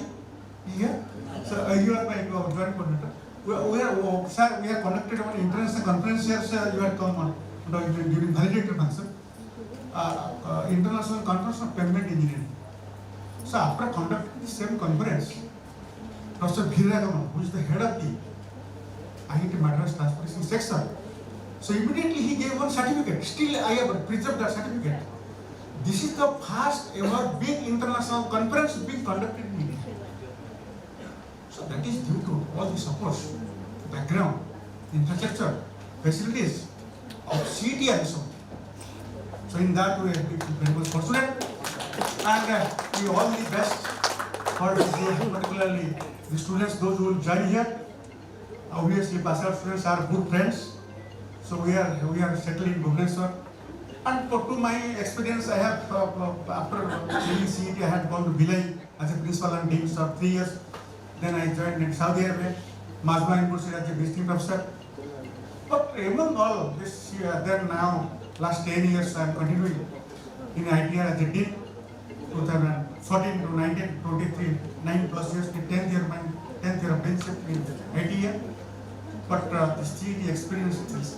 is here. So you are my joint coordinator. We have conducted one international conference here. Sir, you had come on during validated function. International conference on pavement engineering. So after conducting the same conference, Professor Bhiragaman, who is the head of the IIT Madras Transportation section, so immediately he gave one certificate. Still I have preserved that certificate. This is the first ever big international conference being conducted in India. So that is due to all the supports, background, infrastructure, facilities of CET and so on. So in that way, we feel very much fortunate, and we all the best for this year, particularly the students, those who will join here. Obviously, pass out students are good friends. So we are settling in Bhubaneswar. And to my experience, I have after doing CET, I had gone to Bhilai as a principal and dean for 3 years. Then I joined in Saudi Arabia, Mazma University as a visiting professor. But among all this, then now last 10 years I am continuing in ITR as a dean. 2014 to 19, 23, 9+ years, the 10th year of deanship in ITR. But the CET experience is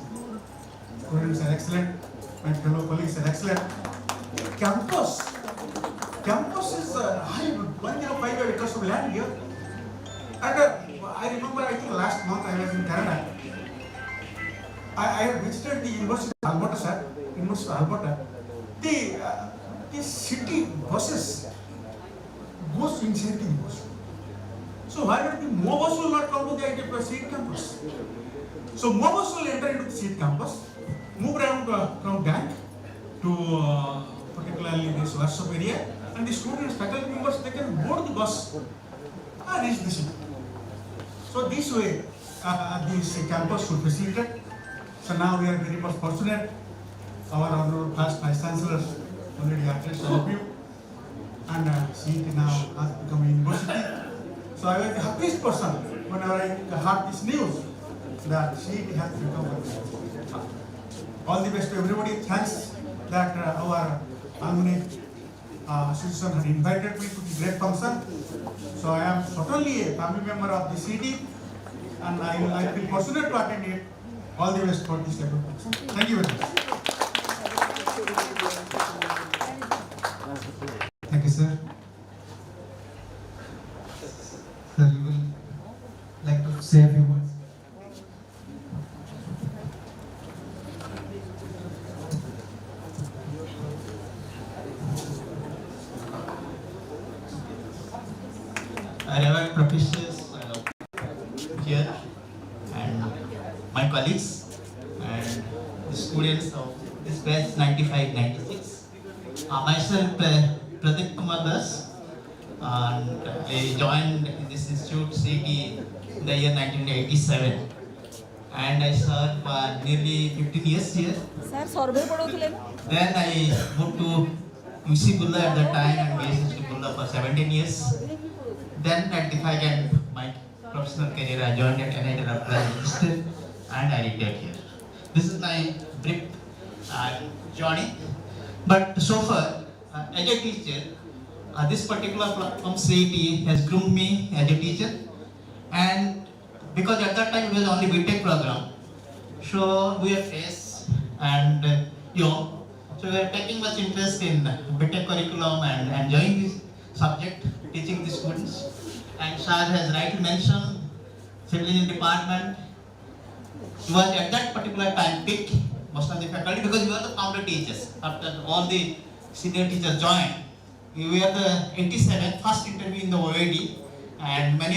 students are excellent. My fellow colleagues are excellent. Campus is high. 105 acres of land here. And I remember, I think last month I was in Canada. I visited the University of Alberta, sir. University of Alberta. The city buses goes inside the university. So why not the more bus will not come to the CET campus? So more bus will enter into the CET campus, move around from Bank to particularly this workshop area, and the students, faculty members, they can board the bus and reach the city. So this way, this campus should facilitate. So now we are very much fortunate. Our honorable past vice chancellors already addressed all of you, and CET now has become a university. So I was the happiest person whenever I heard this news that CET has become a university. All the best to everybody. Thanks that our alumni association had invited me to the great function. So I am certainly a family member of the CET, and I feel fortunate to attend it. All the best for this type of function. Thank you very much. Thank you, sir. Sir, you will like to say a few words? Reverend professors here and my colleagues and the students of this batch 95-96. Myself, Pradeep Kumar Das, and I joined this institute CET in the year 1987, and I served for nearly 15 years here. Then I moved to UC Bulla at that time and BSc Bulla for 17 years. Then at the back end, my professional career, I joined at NIT registered and I retired here. This is my brief journey. But so far, as a teacher, this particular platform CET has groomed me as a teacher. And because at that time it was only BTech program, so we are fresh and young. So we are taking much interest in BTech curriculum and enjoying this subject, teaching the students. And Sir has rightly mentioned, civil engineering department was at that particular time picked most of the faculty because we were the founder teachers. After all the senior teachers joined, we were the 87th first interview in the OAD, and many